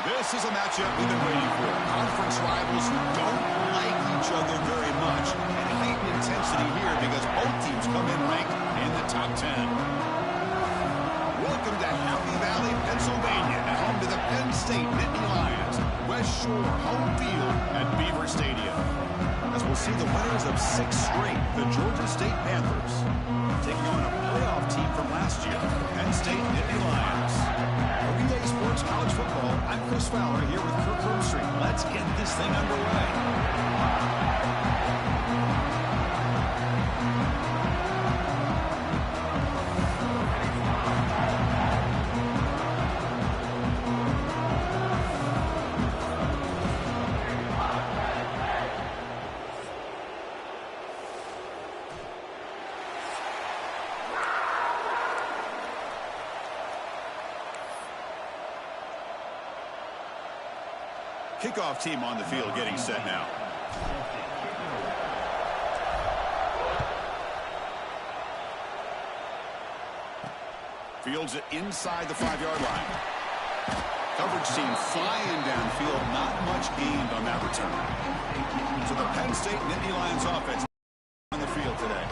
This is a matchup we've been waiting for. Conference rivals who don't like each other very much. And heightened intensity here because both teams come in ranked in the top 10. Welcome to Happy Valley, Pennsylvania, home to the Penn State Nittany Lions. West Shore home field at Beaver Stadium. As we'll see the winners of 6 straight, the Georgia State Panthers, taking on a playoff team from last year, Penn State Nittany Lions. Everyday Sports College Football, I'm Chris Fowler here with Kirk Herbstreit. Let's get this thing underway. Kickoff team on the field getting set now. Fields it inside the 5-yard line. Coverage team flying downfield. Not much gained on that return. So the Penn State Nittany Lions offense on the field today.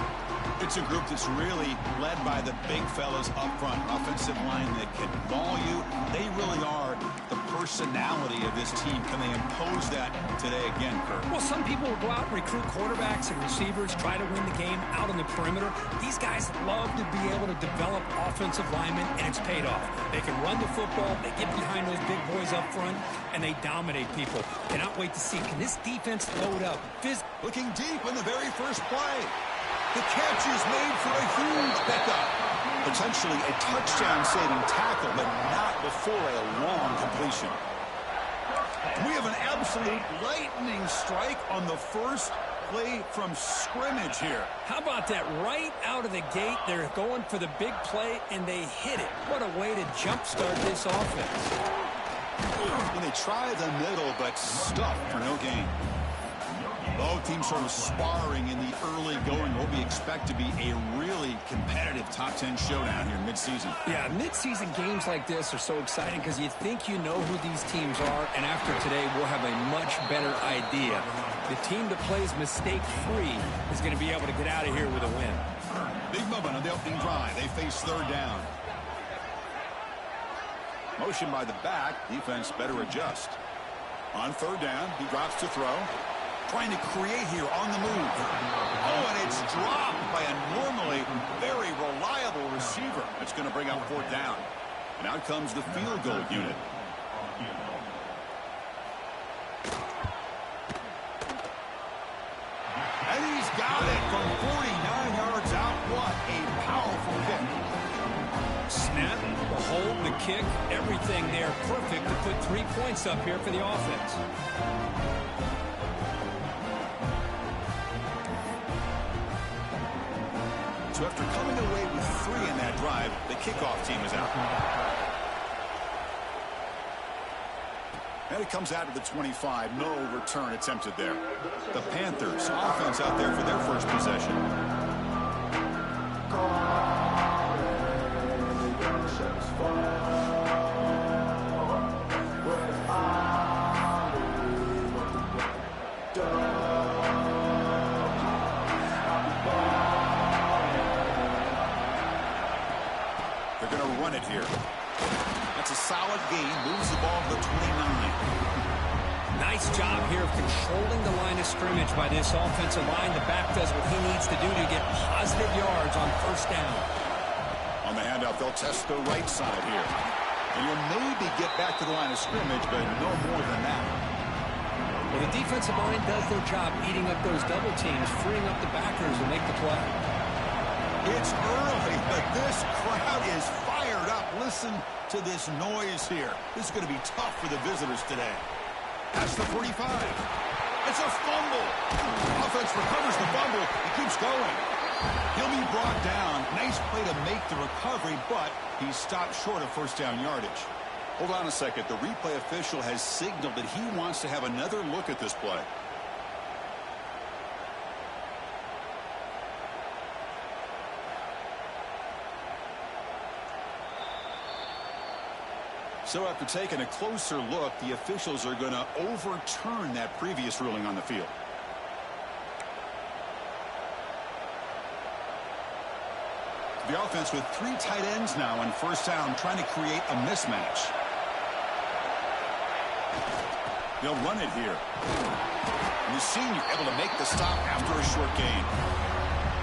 It's a group that's really led by the big fellas up front. Offensive line that can maul you. They really are the personality of this team. Can they impose that today again, Kirk? Well, some people will go out and recruit quarterbacks and receivers, try to win the game out on the perimeter. These guys love to be able to develop offensive linemen, and it's paid off. They can run the football, they get behind those big boys up front, and they dominate people. Cannot wait to see, can this defense load up? Looking deep in the very first play. The catch is made for a huge pickup. Potentially a touchdown-saving tackle, but not before a long completion. We have an absolute lightning strike on the first play from scrimmage here. How about that? Right out of the gate, they're going for the big play, and they hit it. What a way to jumpstart this offense. And they try the middle, but stuffed for no gain. Both teams sort of sparring in the early going. What we expect to be a really competitive top 10 showdown here mid-season. Yeah, mid-season games like this are so exciting because you think you know who these teams are, and after today we'll have a much better idea. The team that plays mistake-free is going to be able to get out of here with a win. Big moment on the opening drive. They face third down. Motion by the back. Defense better adjust. On third down, he drops to throw. Trying to create here on the move. Oh, and it's dropped by a normally very reliable receiver. It's going to bring up fourth down. And out comes the field goal unit. And he's got it from 49 yards out. What a powerful kick. Snap, the hold, the kick, everything there perfect to put 3 points up here for the offense. So after coming away with 3 in that drive, the kickoff team is out. And it comes out to the 25. No return attempted there. The Panthers offense out there for their first possession. It here. That's a solid gain. Moves the ball to the 29. Nice job here of controlling the line of scrimmage by this offensive line. The back does what he needs to do to get positive yards on first down. On the handoff, they'll test the right side here. And you'll maybe get back to the line of scrimmage, but no more than that. Well, the defensive line does their job eating up those double teams, freeing up the backers to make the play. It's early, but this crowd is fired up. Listen to this noise here. This is going to be tough for the visitors today. That's the 45. It's a fumble. Offense recovers the fumble. He keeps going. He'll be brought down. Nice play to make the recovery, but he stopped short of first down yardage. Hold on a second. The replay official has signaled that he wants to have another look at this play. So after taking a closer look, the officials are going to overturn that previous ruling on the field. The offense with 3 tight ends now on first down, trying to create a mismatch. They'll run it here. And the senior able to make the stop after a short gain.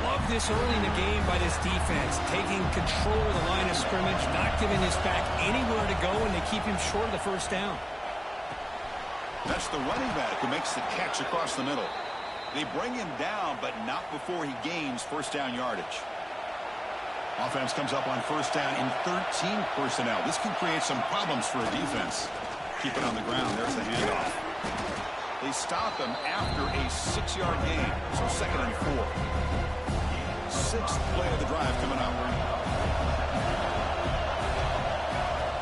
Love this early in the game by this defense, taking control of the line of scrimmage, not giving this back anywhere to go, and they keep him short of the first down. That's the running back who makes the catch across the middle. They bring him down, but not before he gains first down yardage. Offense comes up on first down in 13 personnel. This can create some problems for a defense. Keep it on the ground. There's the handoff. They stop him after a 6-yard gain, so 2nd and 4. 6th play of the drive coming up.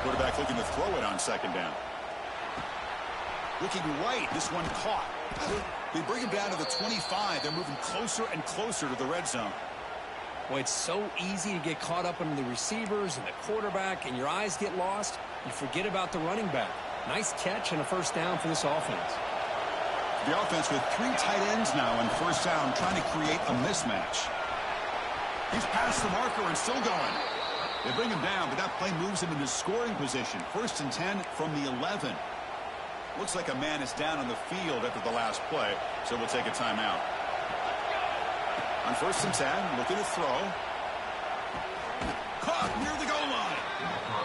Quarterback looking to throw it on 2nd down. Looking right, this one caught. They bring him down to the 25. They're moving closer and closer to the red zone. Well, it's so easy to get caught up in the receivers and the quarterback, and your eyes get lost. You forget about the running back. Nice catch and a first down for this offense. The offense with 3 tight ends now on first down, trying to create a mismatch. He's past the marker and still going. They bring him down, but that play moves him into scoring position. 1st and 10 from the 11. Looks like a man is down on the field after the last play, so we'll take a timeout. On 1st and 10, looking to throw. Caught near the goal line.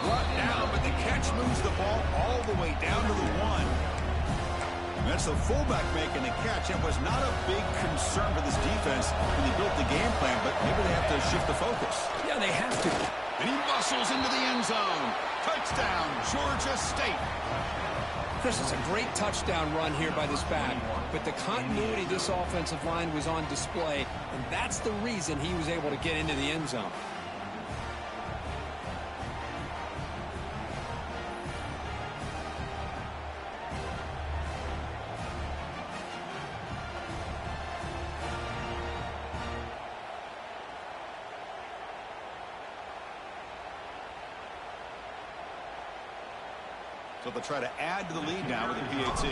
Brought down, but the catch moves the ball all the way down to the 1. That's the fullback making the catch. It was not a big concern for this defense when they built the game plan, but maybe they have to shift the focus. Yeah, they have to. And he muscles into the end zone. Touchdown, Georgia State. Chris, it's a great touchdown run here by this back, but the continuity of this offensive line was on display, and that's the reason he was able to get into the end zone. So they'll try to add to the lead now with a PAT.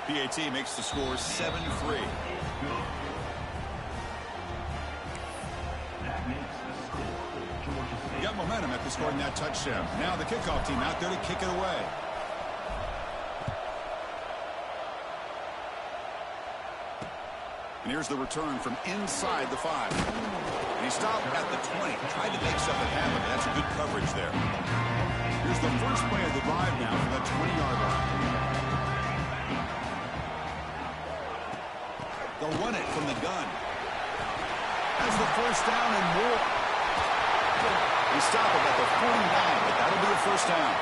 PAT makes the score 7-3. You got momentum after scoring that touchdown. Now the kickoff team out there to kick it away. And here's the return from inside the 5. And he stopped at the 20. Tried to make something happen. That's good coverage there. Here's the first play of the drive now from the 20-yard line. They'll run it from the gun. Has the first down and more. They stop it at the 49, but that'll be a first down.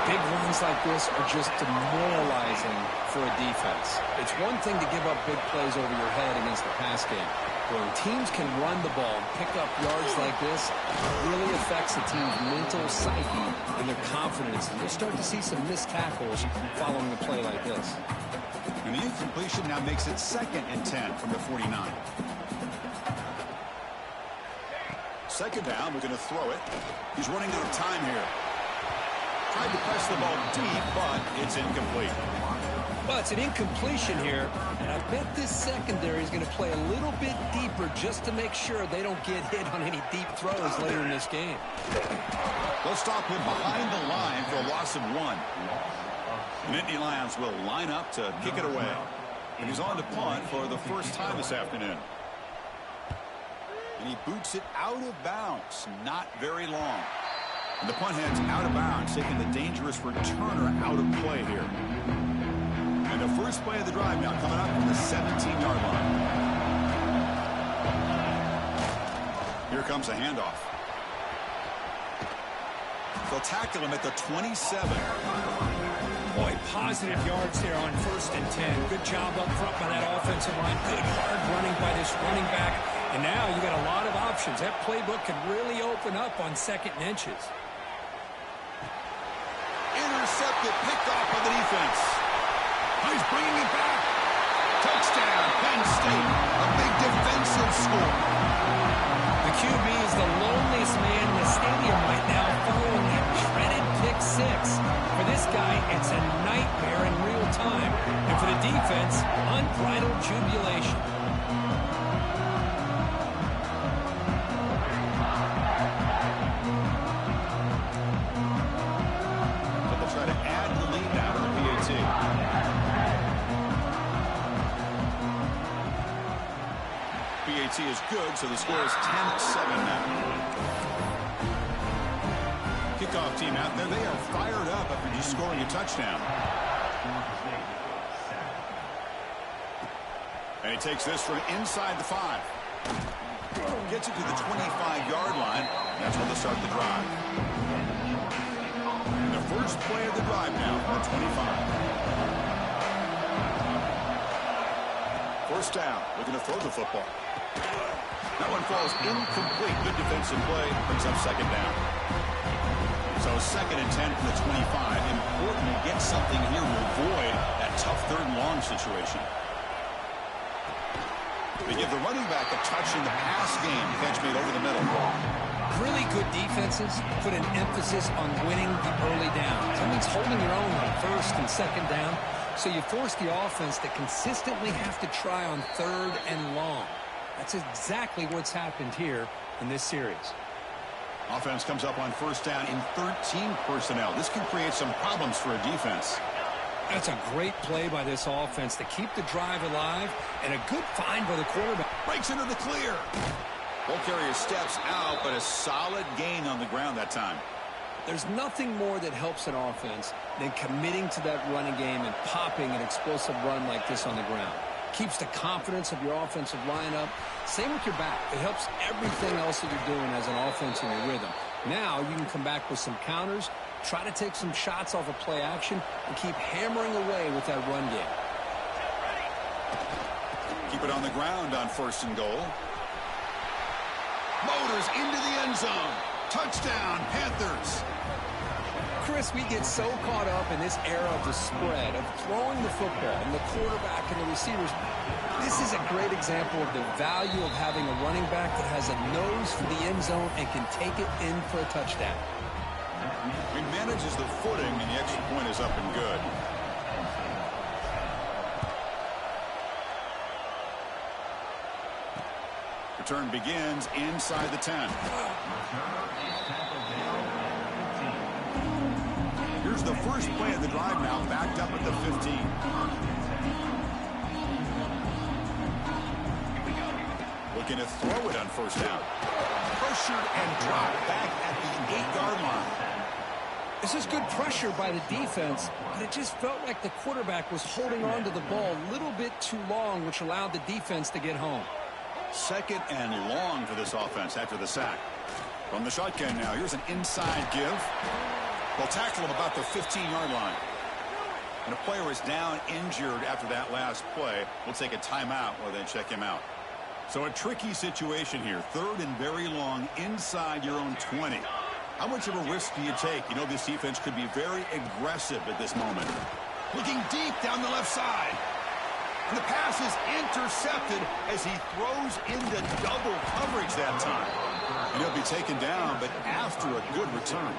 Big runs like this are just demoralizing for a defense. It's one thing to give up big plays over your head against the pass game. When teams can run the ball and pick up yards like this, it really affects the team's mental psyche and their confidence. And you'll start to see some missed tackles following a play like this. And the incompletion now makes it 2nd and 10 from the 49. 2nd down, we're going to throw it. He's running out of time here. Tried to press the ball deep, but it's incomplete. Well, it's an incompletion here, and I bet this secondary is going to play a little bit deeper just to make sure they don't get hit on any deep throws later in this game. They'll stop him behind the line for a loss of 1. And Indy Lions will line up to kick it away. And he's on to punt for the first time this afternoon. And he boots it out of bounds. Not very long. And the punt heads out of bounds, taking the dangerous returner out of play here. And the first play of the drive now coming up from the 17-yard line. Here comes a handoff. They'll tackle him at the 27. Boy, positive yards there on 1st and 10. Good job up front by that offensive line. Good hard running by this running back. And now you got a lot of options. That playbook could really open up on 2nd and inches. Intercepted, picked off by the defense. He's bringing it back. Touchdown, Penn State. A big defensive score. The QB is the loneliest man in the stadium right now following that dreaded pick six. For this guy, it's a nightmare in real time. And for the defense, unbridled jubilation. So they'll try to add the lead now to the PAT. PAT is good, so the score is 10-7 now. Kickoff team out there, they are fired up after just scoring a touchdown. And he takes this from inside the 5. Gets it to the 25-yard line. That's where they'll start the drive. The first play of the drive now on the 25. First down, looking to throw the football. That one falls incomplete. Good defensive play, brings up second down. So second and 10 from the 25. Important to get something here to avoid that tough third and long situation. They give the running back a touch in the pass game. Catch made over the middle. Really good defenses put an emphasis on winning the early down. That means holding your own on first and second down. So you force the offense to consistently have to try on third and long. That's exactly what's happened here in this series. Offense comes up on first down in 13 personnel. This can create some problems for a defense. That's a great play by this offense to keep the drive alive, and a good find by the quarterback. Breaks into the clear. Ball carrier steps out, but a solid gain on the ground that time. There's nothing more that helps an offense than committing to that running game and popping an explosive run like this on the ground. Keeps the confidence of your offensive lineup. Same with your back. It helps everything else that you're doing as an offense in your rhythm. Now you can come back with some counters, try to take some shots off of play action, and keep hammering away with that run game. Keep it on the ground on first and goal. Motors into the end zone. Touchdown, Panthers. Chris, we get so caught up in this era of the spread, of throwing the football, and the quarterback and the receivers. This is a great example of the value of having a running back that has a nose for the end zone and can take it in for a touchdown. He manages the footing, and the extra point is up and good. Return begins inside the 10. Here's the first play of the drive now, backed up at the 15. Looking to throw it on first down. Pressured and dropped back at the 8-yard line. This is good pressure by the defense, but it just felt like the quarterback was holding on to the ball a little bit too long, which allowed the defense to get home. Second and long for this offense after the sack. From the shotgun now, here's an inside give. They'll tackle him about the 15-yard line. And a player is down injured after that last play. We'll take a timeout while they check him out. So a tricky situation here. Third and very long inside your own 20. How much of a risk do you take? You know this defense could be very aggressive at this moment. Looking deep down the left side. And the pass is intercepted as he throws into double coverage that time. And he'll be taken down, but after a good return.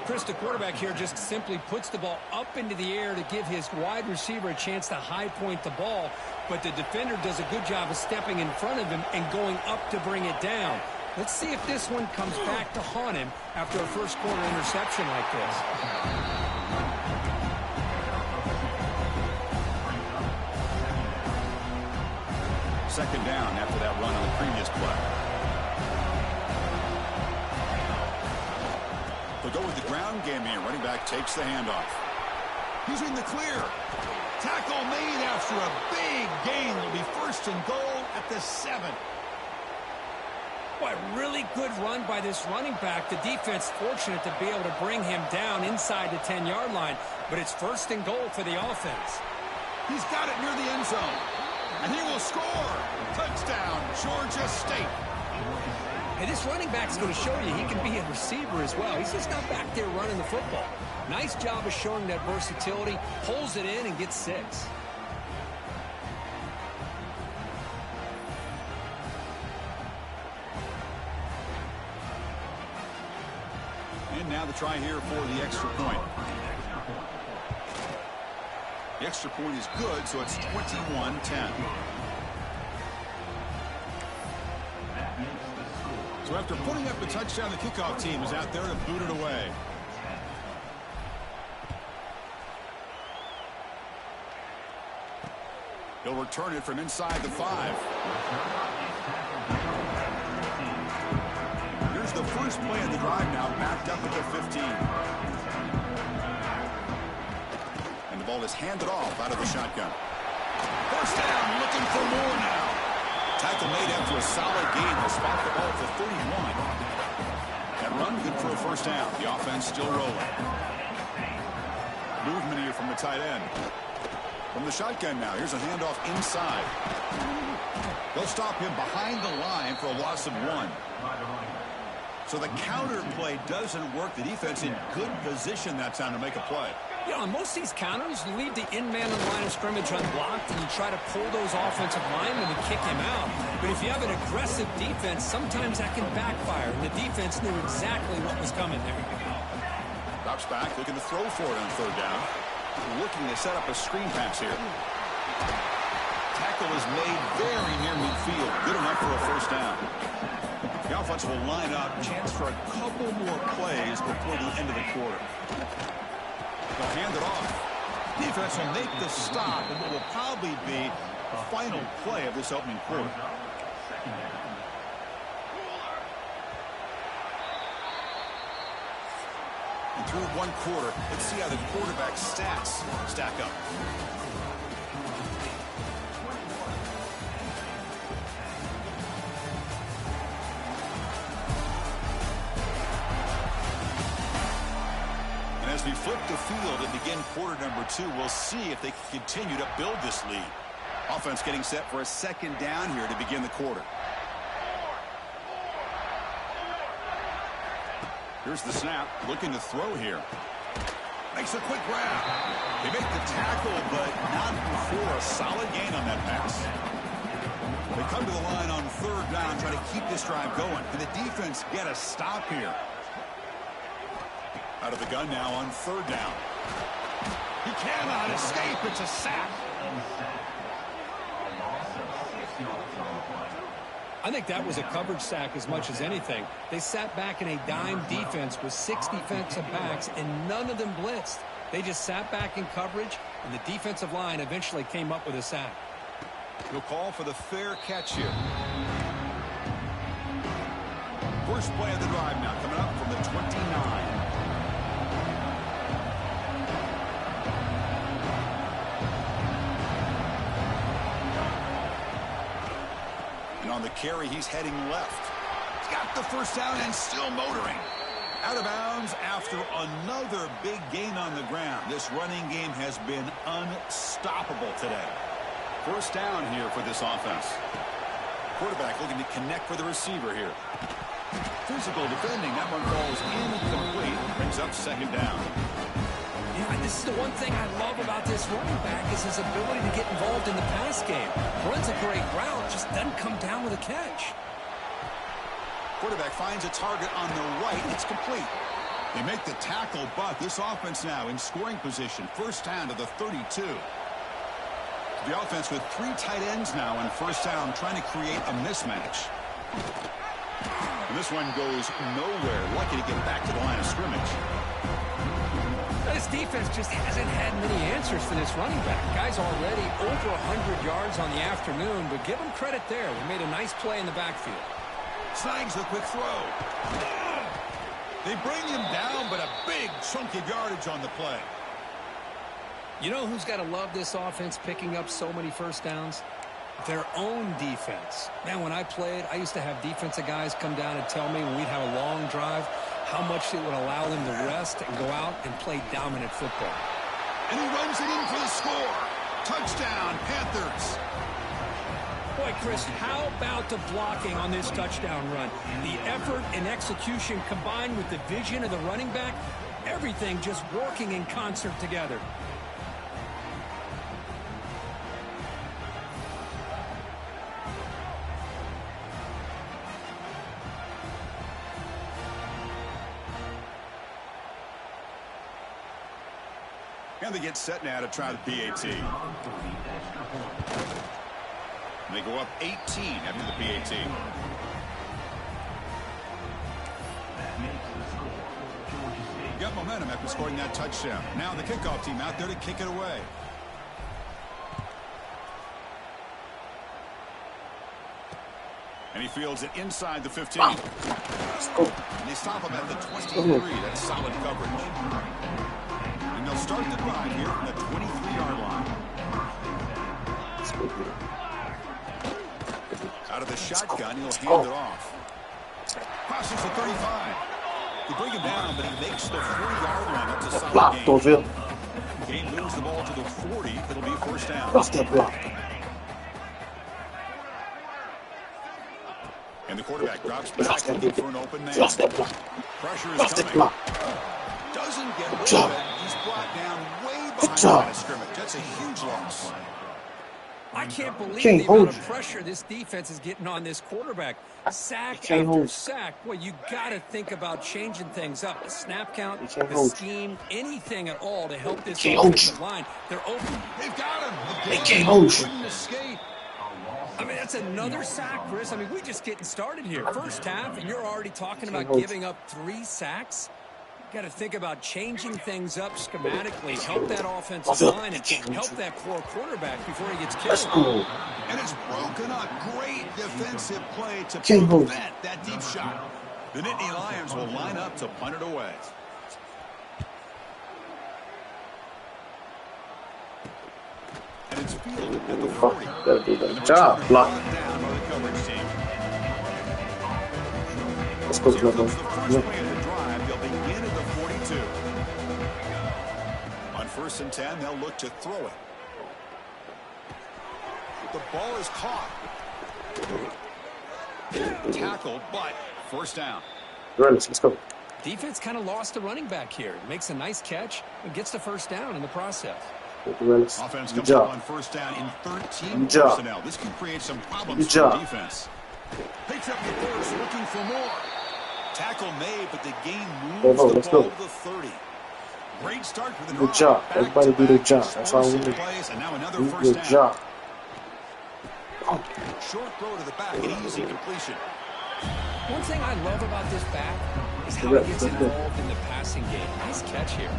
Chris, the quarterback here just simply puts the ball up into the air to give his wide receiver a chance to high point the ball, but the defender does a good job of stepping in front of him and going up to bring it down. Let's see if this one comes back to haunt him after a first quarter interception like this. Second down after that run on the previous play. They'll go with the ground game here. Running back takes the handoff. He's in the clear. Tackle made after a big gain. Will be first and goal at the 7. Boy, really good run by this running back. The defense fortunate to be able to bring him down inside the 10-yard line, but it's first and goal for the offense. He's got it near the end zone. And he will score. Touchdown, Georgia State. Hey, this running back's going to show you he can be a receiver as well. He's just not back there running the football. Nice job of showing that versatility. Pulls it in and gets 6. in. Now the try here for the extra point. The extra point is good, so it's 21-10. So after putting up a touchdown, the kickoff team is out there to boot it away. He'll return it from inside the 5. Here's the first play of the drive now, backed up at the 15. And the ball is handed off out of the shotgun. First down, looking for more now. Tackle made after a solid gain. They'll spot the ball for 31. That run good for a first down. The offense still rolling. Movement here from the tight end. From the shotgun now, here's a handoff inside. They'll stop him behind the line for a loss of 1. So the counter play doesn't work. The defense in good position that time to make a play. Yeah, on most of these counters, you leave the in-man on the line of scrimmage unblocked, and you try to pull those offensive linemen and kick him out. But if you have an aggressive defense, sometimes that can backfire. And the defense knew exactly what was coming there. Drops back, looking to throw for it on third down. Looking to set up a screen pass here. Tackle is made very near midfield. Good enough for a first down. The offense will line up. Chance for a couple more plays before the end of the quarter. They'll hand it off. Defense will make the stop in what will probably be the final play of this opening quarter. And through one quarter, let's see how the quarterback's stats stack up. And as we flip the field and begin quarter number 2, we'll see if they can continue to build this lead. Offense getting set for a second down here to begin the quarter. Here's the snap, looking to throw here. Makes a quick grab. They make the tackle, but not before a solid gain on that pass. They come to the line on third down, try to keep this drive going. Can the defense get a stop here? Out of the gun now on third down. He cannot escape. It's a sack. I think that was a coverage sack as much as anything. They sat back in a dime defense with 6 defensive backs, and none of them blitzed. They just sat back in coverage, and the defensive line eventually came up with a sack. He'll call for the fair catch here. First play of the drive now coming up from the 29. On the carry, he's heading left. He's got the first down and still motoring. Out of bounds after another big gain on the ground. This running game has been unstoppable today. First down here for this offense. Quarterback looking to connect with the receiver here. Physical defending. That one falls incomplete. Brings up second down. Yeah, this is the one thing I love about this running back is his ability to get involved in the pass game. Runs a great route, just doesn't come down with a catch. Quarterback finds a target on the right. It's complete. They make the tackle, but this offense now in scoring position. First down to the 32. The offense with 3 tight ends now in first down, trying to create a mismatch. And this one goes nowhere. Lucky to get back to the line of scrimmage. This defense just hasn't had many answers for this running back. Guy's already over 100 yards on the afternoon, but give him credit there. They made a nice play in the backfield. Snags the quick throw. They bring him down, but a big chunk of yardage on the play. You know who's got to love this offense picking up so many first downs? Their own defense. Man, when I played, I used to have defensive guys come down and tell me when we'd have a long drive how much it would allow them to rest and go out and play dominant football. And he runs it in for the score. Touchdown, Panthers. Boy, Chris, how about the blocking on this touchdown run? The effort and execution combined with the vision of the running back, everything just working in concert together. And they get set now to try the PAT. And they go up 18 after the PAT. Got momentum after scoring that touchdown. Now the kickoff team out there to kick it away. And he fields it inside the 15. And they stop him at the 23. That's solid coverage. And they'll start the drive here from the 23-yard line. Out of the shotgun, he'll hand it off. Crosses the 35. They bring him down, but he makes the 40-yard line. That's a solid gain. Game moves the ball to the 40. It'll be first down. And the quarterback drops back looking for an open man. Pressure is coming. Doesn't get rid of it. He's brought down way behind the line of scrimmage. That's a huge loss. I can't believe the amount of pressure this defense is getting on this quarterback. Sack after sack. Well, you got to think about changing things up. The snap count, the scheme, anything at all to help this offensive line. They're open. They've got him. They can't hold you. I mean, that's another sack, Chris. I mean, we're just getting started here. First half, and you're already talking about giving up 3 sacks. Got to think about changing things up schematically, help that offensive line, and help that poor quarterback before he gets killed. And it's broken up. Great defensive play to prevent that deep shot. The Nittany Lions will line up to punt it away. And it's fielded at the 40. Good job, block. Let's go, They'll begin at the 42. On 1st and 10, they'll look to throw it. The ball is caught. Tackled, but first down. Let's go. Defense kind of lost the running back here. Makes a nice catch and gets the first down in the process. Offense comes up on first down in 13 personnel. This can create some problems for the defense. Picks up the first, looking for more. Tackle made, but the game moves the ball to the 30. Great start for the drive. Good job. Everybody do their job. That's all we need. And now another first down. Good job. Short throw to the back, an easy completion. One thing I love about this back is how he gets involved in the passing game. Nice catch here.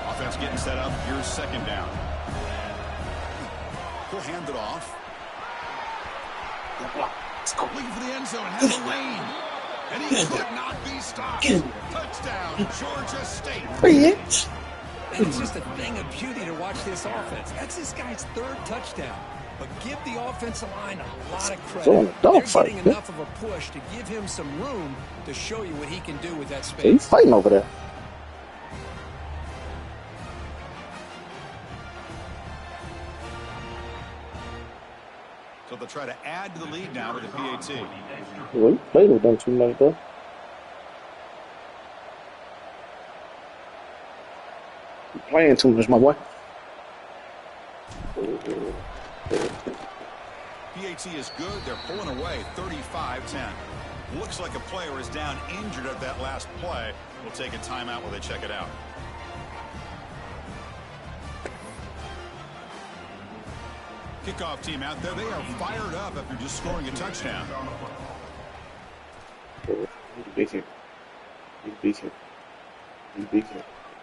Offense getting set up. Here's second down. He'll hand it off. Looking for the end zone. Has a lane. And he could not be stopped. Touchdown, Georgia State. And it's just a thing of beauty to watch this offense. That's this guy's 3rd touchdown. But give the offensive line a lot of credit. They're getting enough of a push to give him some room to show you what he can do with that space. He's fighting over there. So they'll try to add to the lead now with the PAT. Well, played with them too much, though. You're playing too much, my boy. PAT is good. They're pulling away 35-10. Looks like a player is down injured at that last play. We'll take a timeout while they check it out. Kickoff team out there. They are fired up after just scoring a touchdown.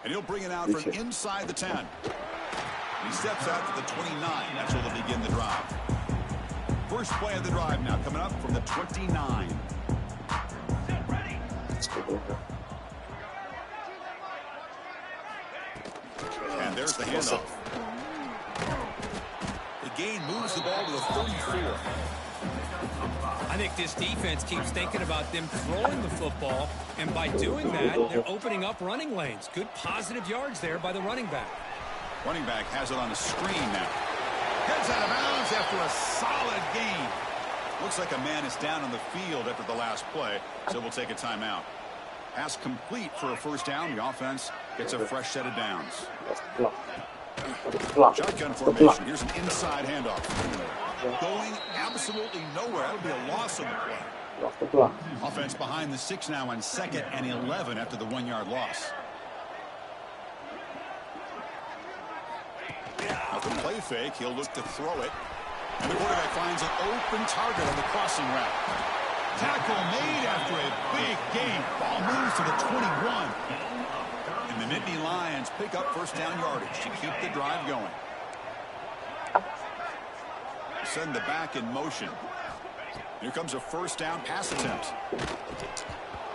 And he'll bring it out from inside the 10. He steps out to the 29. That's where they'll begin the drive. First play of the drive now coming up from the 29. And there's the handoff. The gain moves the ball to the 34. I think this defense keeps thinking about them throwing the football, and by doing that, they're opening up running lanes. Good positive yards there by the running back. Running back has it on the screen now. Heads out of bounds after a solid gain. Looks like a man is down on the field after the last play, so we'll take a timeout. Pass complete for a first down. The offense gets a fresh set of downs. Shotgun formation. Here's an inside handoff. Going absolutely nowhere. That would be a loss of the play. Offense behind the 6 now on 2nd and 11 after the 1-yard loss. Now the play fake, he'll look to throw it. And the quarterback finds an open target on the crossing route. Tackle made after a big gain. Ball moves to the 21. And the Nittany Lions pick up first down yardage to keep the drive going. Send the back in motion. Here comes a first down pass attempt.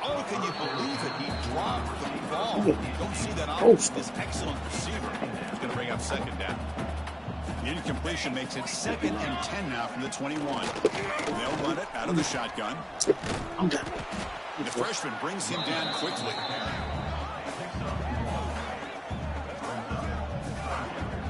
Oh, can you believe it? He dropped the ball. Don't see that often. This excellent receiver. He's going to bring up second down. The incompletion makes it 2nd and 10 now from the 21. They'll run it out of the shotgun. I'm done. The freshman brings him down quickly.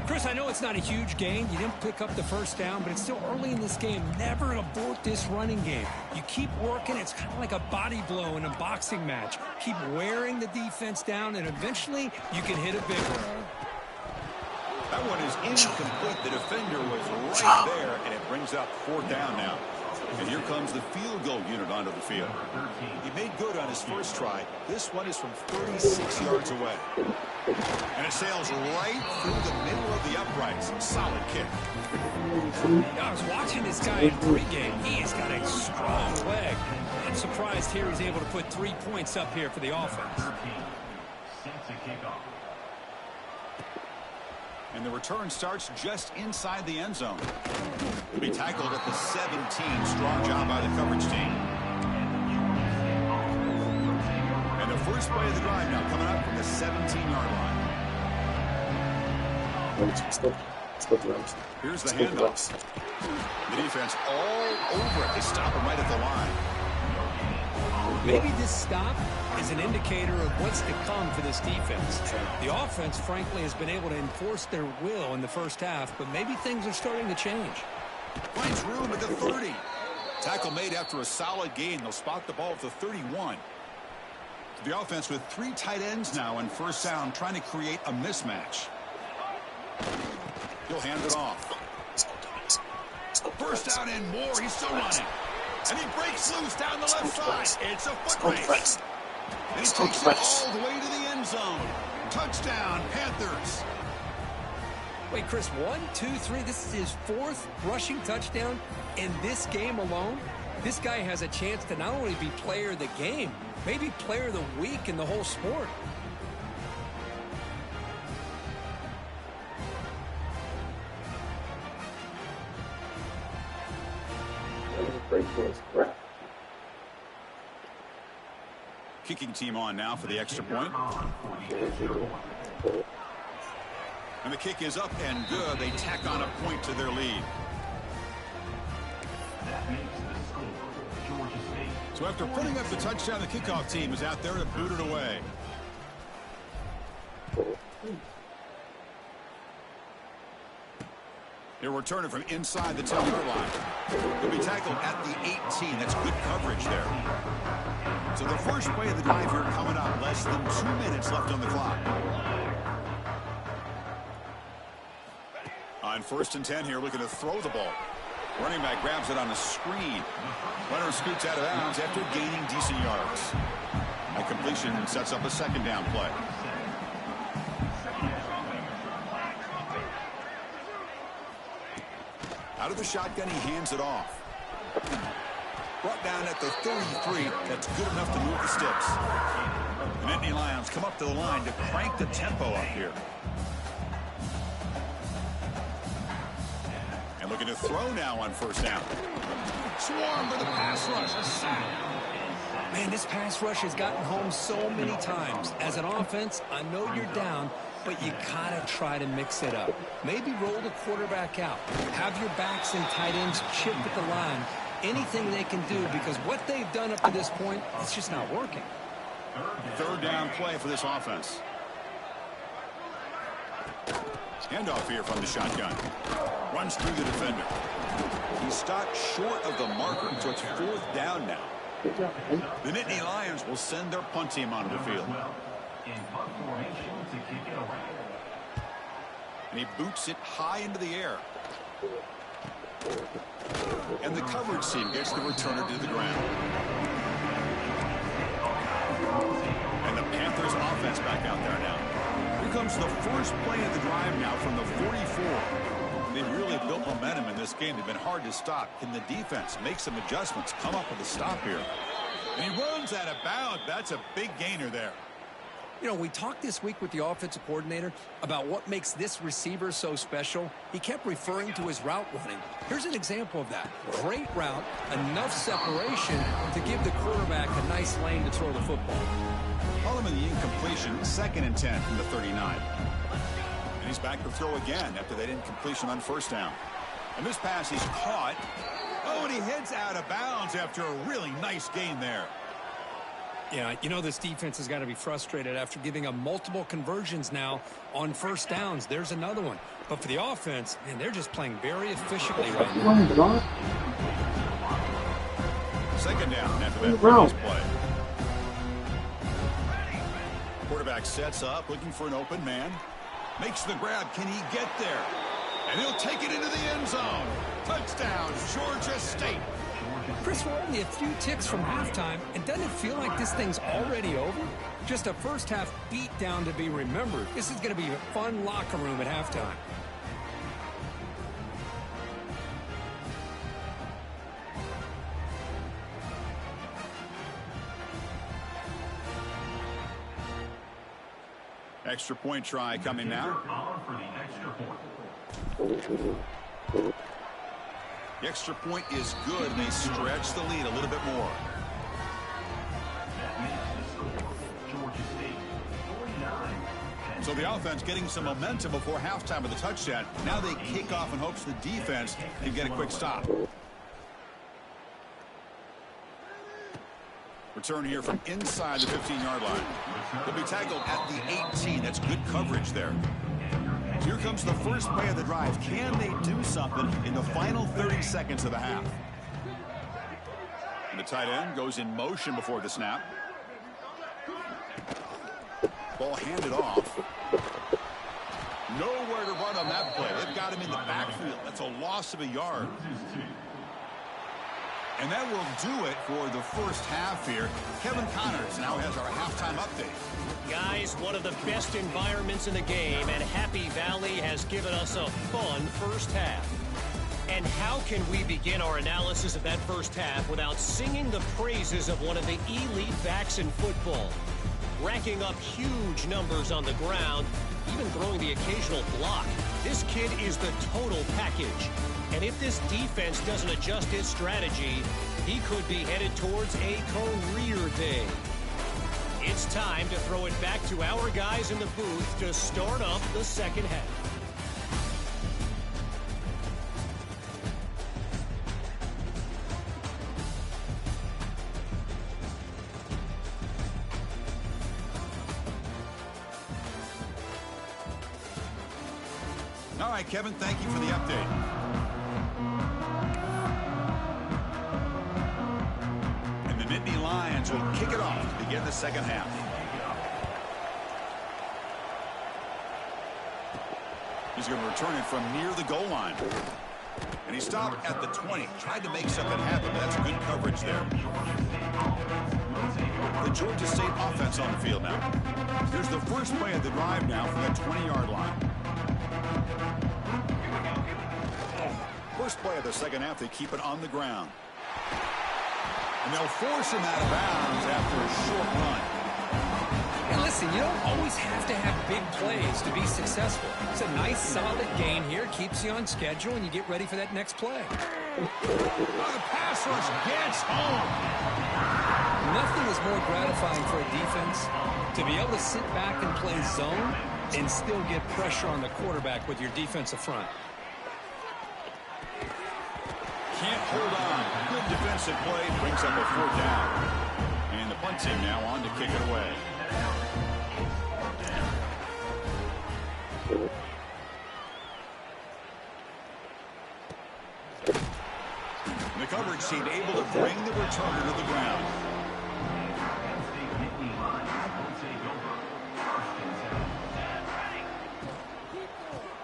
Chris, I know it's not a huge gain. You didn't pick up the first down, but it's still early in this game. Never abort this running game. You keep working. It's kind of like a body blow in a boxing match. Keep wearing the defense down, and eventually you can hit a big one. That one is incomplete. The defender was right there, and it brings up 4th down now. And here comes the field goal unit onto the field. He made good on his first try. This one is from 36 yards away. And it sails right through the middle of the uprights. Solid kick. I was watching this guy in pregame. He has got a strong leg. I'm surprised here he's able to put 3 points up here for the offense. And the return starts just inside the end zone. He'll be tackled at the 17. Strong job by the coverage team. And the first play of the drive now coming up from the 17-yard line. Here's the handoff. The defense all over it. They stop him right at the line. Maybe this stop is an indicator of what's to come for this defense. The offense, frankly, has been able to enforce their will in the first half, but maybe things are starting to change. Finds room at the 30. Tackle made after a solid gain. They'll spot the ball at the 31. The offense with 3 tight ends now in first down, trying to create a mismatch. He'll hand it off. First down and more. He's still running. And he breaks loose down the left side. It's a foot race. And he takes it all the way to the end zone. Touchdown, Panthers. Wait, Chris, 1, 2, 3. This is his 4th rushing touchdown in this game alone. This guy has a chance to not only be player of the game, maybe player of the week in the whole sport. Kicking team on now for the extra point. And the kick is up and good. They tack on a point to their lead. So after putting up the touchdown, the kickoff team is out there to boot it away. He'll return it from inside the 10-yard line. He'll be tackled at the 18. That's good coverage there. So the first play of the drive here coming up. Less than 2 minutes left on the clock. On 1st and 10 here, looking to throw the ball. Running back grabs it on a screen. Runner scoots out of bounds after gaining decent yards. A completion sets up a 2nd down play. Out of the shotgun, he hands it off. Brought down at the 33. That's good enough to move the sticks. The Nittany Lions come up to the line to crank the tempo up here. And looking to throw now on first down. Swarm for the pass rush. A sack. Man, this pass rush has gotten home so many times. As an offense, I know you're down, but you gotta try to mix it up. Maybe roll the quarterback out. Have your backs and tight ends chip at the line. Anything they can do, because what they've done up to this point, it's just not working. 3rd down play for this offense. Handoff here from the shotgun. Runs through the defender. He's stopped short of the marker, so it's 4th down now. The Nittany Lions will send their punt team onto the field. And he boots it high into the air. And the coverage team gets the returner to the ground. And the Panthers offense back out there now. Here comes the first play of the drive now from the 44. They've really built momentum in this game. They've been hard to stop. Can the defense make some adjustments, come up with a stop here? And he runs out of bounds. That's a big gainer there. You know, we talked this week with the offensive coordinator about what makes this receiver so special. He kept referring to his route running. Here's an example of that. Great route, enough separation to give the quarterback a nice lane to throw the football. Call him in the incompletion, 2nd and 10 from the 39. And he's back to throw again after that incompletion on first down. And this pass he's caught. Oh, and he heads out of bounds after a really nice gain there. Yeah, you know this defense has got to be frustrated after giving up multiple conversions now on first downs. There's another one. But for the offense, man, they're just playing very efficiently right now. 2nd down after that previous play. Quarterback sets up, looking for an open man. Makes the grab. Can he get there? And he'll take it into the end zone. Touchdown, Georgia State. Chris, we're only a few ticks from halftime, and doesn't it feel like this thing's already over? Just a first-half beatdown to be remembered. This is going to be a fun locker room at halftime. Extra point try coming now. The extra point is good, and they stretch the lead a little bit more. So the offense getting some momentum before halftime with a touchdown. Now they kick off in hopes the defense can get a quick stop. Return here from inside the 15-yard line. They'll be tackled at the 18. That's good coverage there. Here comes the first play of the drive. Can they do something in the final 30 seconds of the half? And the tight end goes in motion before the snap. Ball handed off. Nowhere to run on that play. They've got him in the backfield. That's a loss of a yard. And that will do it for the first half here. Kevin Connors now has our halftime update. Guys, one of the best environments in the game, and Happy Valley has given us a fun first half. And how can we begin our analysis of that first half without singing the praises of one of the elite backs in football? Racking up huge numbers on the ground, even throwing the occasional block. This kid is the total package. And if this defense doesn't adjust its strategy, he could be headed towards a career day. It's time to throw it back to our guys in the booth to start up the second half. All right, Kevin, thank you for the update. And the Nittany Lions will kick it off to begin the second half. He's going to return it from near the goal line. And he stopped at the 20. Tried to make something happen, but that's good coverage there. The Georgia State offense on the field now. Here's the first play of the drive now from that 20-yard line. First play of the second half, they keep it on the ground. And they'll force him out of bounds after a short run. And listen, you don't always have to have big plays to be successful. It's a nice, solid gain here. Keeps you on schedule, and you get ready for that next play. The pass rush gets home. Nothing is more gratifying for a defense to be able to sit back and play zone and still get pressure on the quarterback with your defensive front. Can't hold on. Good defensive play. Brings up a 4th down. And the punt team now on to kick it away. And the coverage team able to bring the returner to the ground.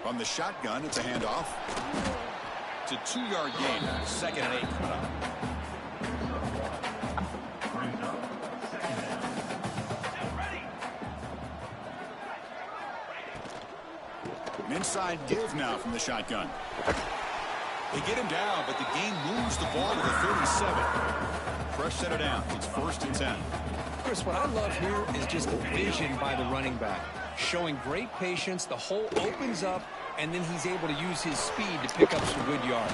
From the shotgun, it's a handoff. It's a 2-yard gain. 2nd and 8 coming up. An inside give now from the shotgun. They get him down, but the game moves the ball to the 37. Fresh set it down. It's 1st and 10. Chris, what I love here is just the vision by the running back. Showing great patience, the hole opens up, and then he's able to use his speed to pick up some good yards.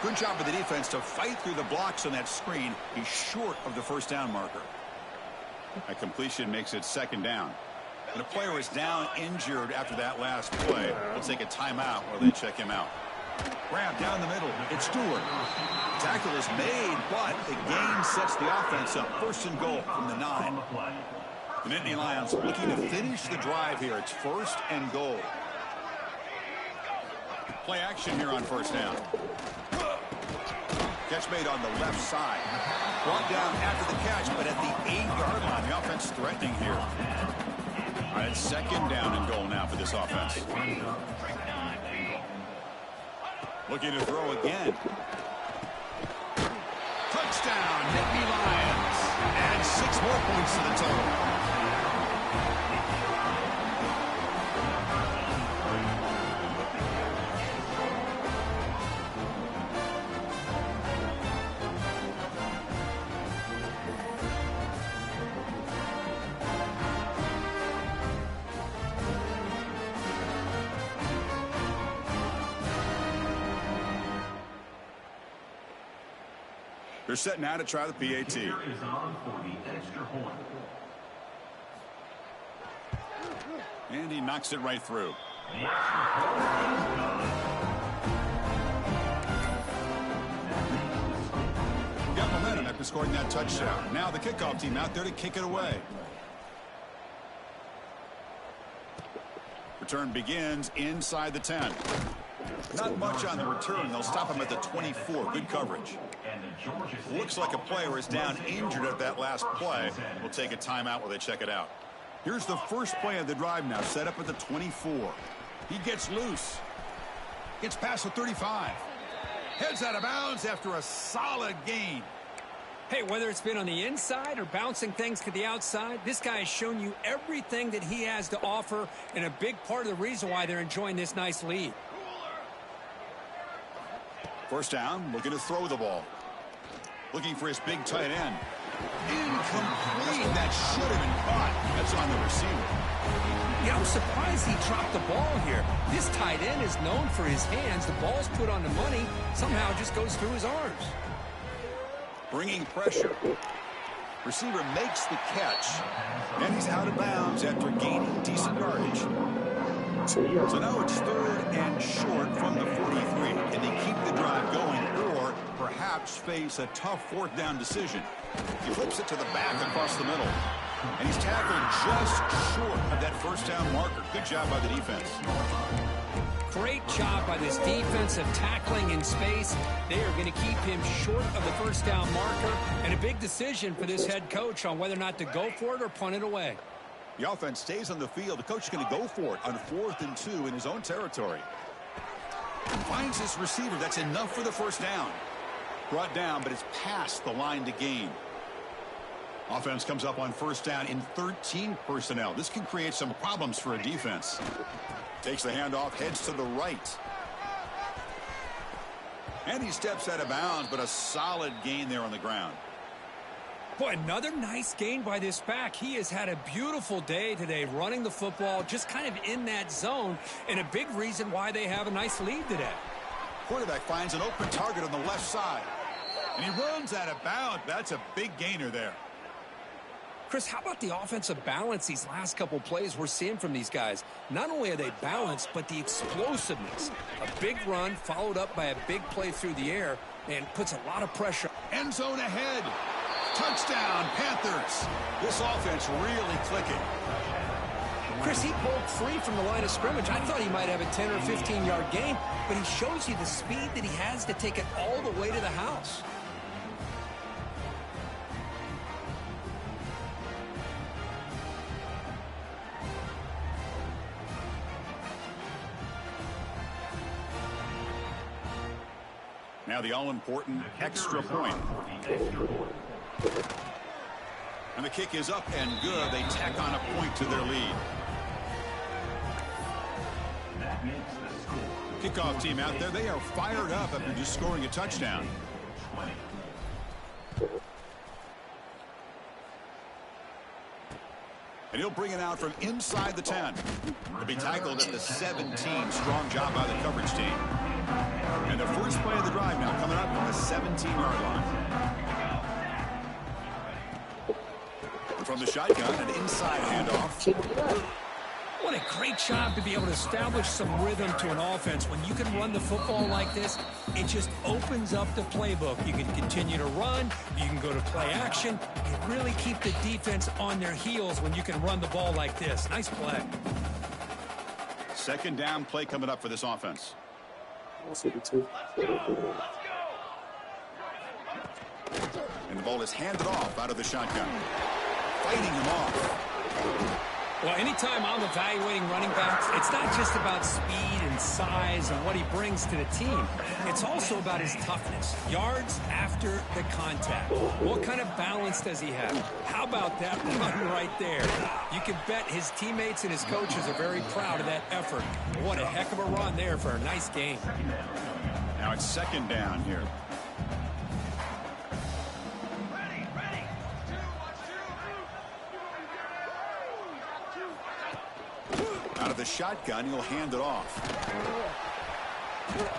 Good job of the defense to fight through the blocks on that screen. He's short of the 1st down marker. A completion makes it 2nd down. And a player is down injured after that last play. We'll take a timeout while they check him out. Grab down the middle. It's Stewart. Tackle is made, but the gain sets the offense up. 1st and goal from the 9. The Nittany Lions looking to finish the drive here. It's 1st and goal. Play action here on 1st down. Catch made on the left side. Brought down after the catch, but at the 8-yard line. The offense threatening here. All right, 2nd down and goal now for this offense. Looking to throw again. Touchdown, Nittany Lions. And 6 more points to the total. They're set now to try the PAT. And he knocks it right through. Got momentum after scoring that touchdown. Now the kickoff team out there to kick it away. Return begins inside the 10. Not much on the return. They'll stop him at the 24. Good coverage. Looks like a player is down injured at that last play. We'll take a timeout while they check it out. Here's the first play of the drive now, set up at the 24. He gets loose. Gets past the 35. Heads out of bounds after a solid gain. Hey, whether it's been on the inside or bouncing things to the outside, this guy has shown you everything that he has to offer, and a big part of the reason why they're enjoying this nice lead. 1st down, looking to throw the ball. Looking for his big tight end. Incomplete. That should have been caught. That's on the receiver. Yeah, I'm surprised he dropped the ball here. This tight end is known for his hands. The ball's put on the money. Somehow it just goes through his arms. Bringing pressure. Receiver makes the catch. And he's out of bounds after gaining decent yardage. So now it's 3rd and short from the 43. Can they keep the drive going or perhaps face a tough 4th down decision? He flips it to the back across the middle. And he's tackled just short of that 1st down marker. Good job by the defense. Great job by this defensive tackling in space. They are going to keep him short of the 1st down marker. And a big decision for this head coach on whether or not to go for it or punt it away. The offense stays on the field. The coach is going to go for it on 4th and 2 in his own territory. Finds his receiver. That's enough for the 1st down. Brought down, but it's past the line to gain. Offense comes up on 1st down in 13 personnel. This can create some problems for a defense. Takes the handoff, heads to the right. And he steps out of bounds, but a solid gain there on the ground. Boy, another nice gain by this back. He has had a beautiful day today running the football, just kind of in that zone, and a big reason why they have a nice lead today. Quarterback finds an open target on the left side. And he runs out of bounds. That's a big gainer there. Chris, how about the offensive balance these last couple plays we're seeing from these guys? Not only are they balanced, but the explosiveness. A big run followed up by a big play through the air and puts a lot of pressure. End zone ahead. Touchdown, Panthers. This offense really clicking. Chris, he broke free from the line of scrimmage. I thought he might have a 10 or 15-yard gain, but he shows you the speed that he has to take it all the way to the house. Now the all-important extra point. And the kick is up and good. They tack on a point to their lead. Kickoff team out there, they are fired up after just scoring a touchdown. And he'll bring it out from inside the 10. He'll be tackled at the 17. Strong job by the coverage team. And the first play of the drive now coming up from the 17-yard line. From the shotgun, an inside handoff. What a great job to be able to establish some rhythm to an offense. When you can run the football like this, it just opens up the playbook. You can continue to run. You can go to play action. You really keep the defense on their heels when you can run the ball like this. Nice play. Second down play coming up for this offense. And the ball is handed off out of the shotgun. Fighting him off. Well, anytime I'm evaluating running backs, it's not just about speed and size and what he brings to the team. It's also about his toughness. Yards after the contact. What kind of balance does he have? How about that run right there? You can bet his teammates and his coaches are very proud of that effort. What a heck of a run there for a nice game. Now it's second down here. Out of the shotgun, he'll hand it off.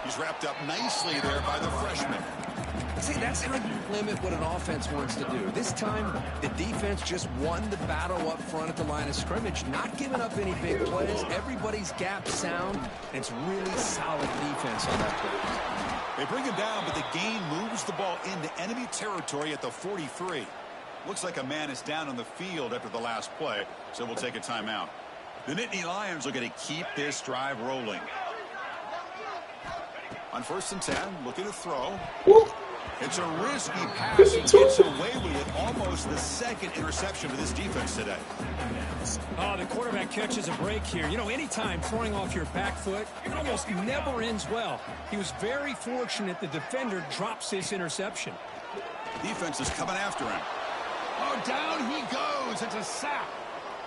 He's wrapped up nicely there by the freshman. See, that's how you limit what an offense wants to do. This time, the defense just won the battle up front at the line of scrimmage, not giving up any big plays. Everybody's gap sound, and it's really solid defense on that play. They bring him down, but the gain moves the ball into enemy territory at the 43. Looks like a man is down on the field after the last play, so we'll take a timeout. The Nittany Lions are going to keep this drive rolling. On 1st and 10, looking to throw. It's a risky pass. He gets away with it. Almost the second interception for this defense today. Oh, the quarterback catches a break here. You know, anytime throwing off your back foot, it almost never ends well. He was very fortunate the defender drops this interception. Defense is coming after him. Oh, down he goes. It's a sack.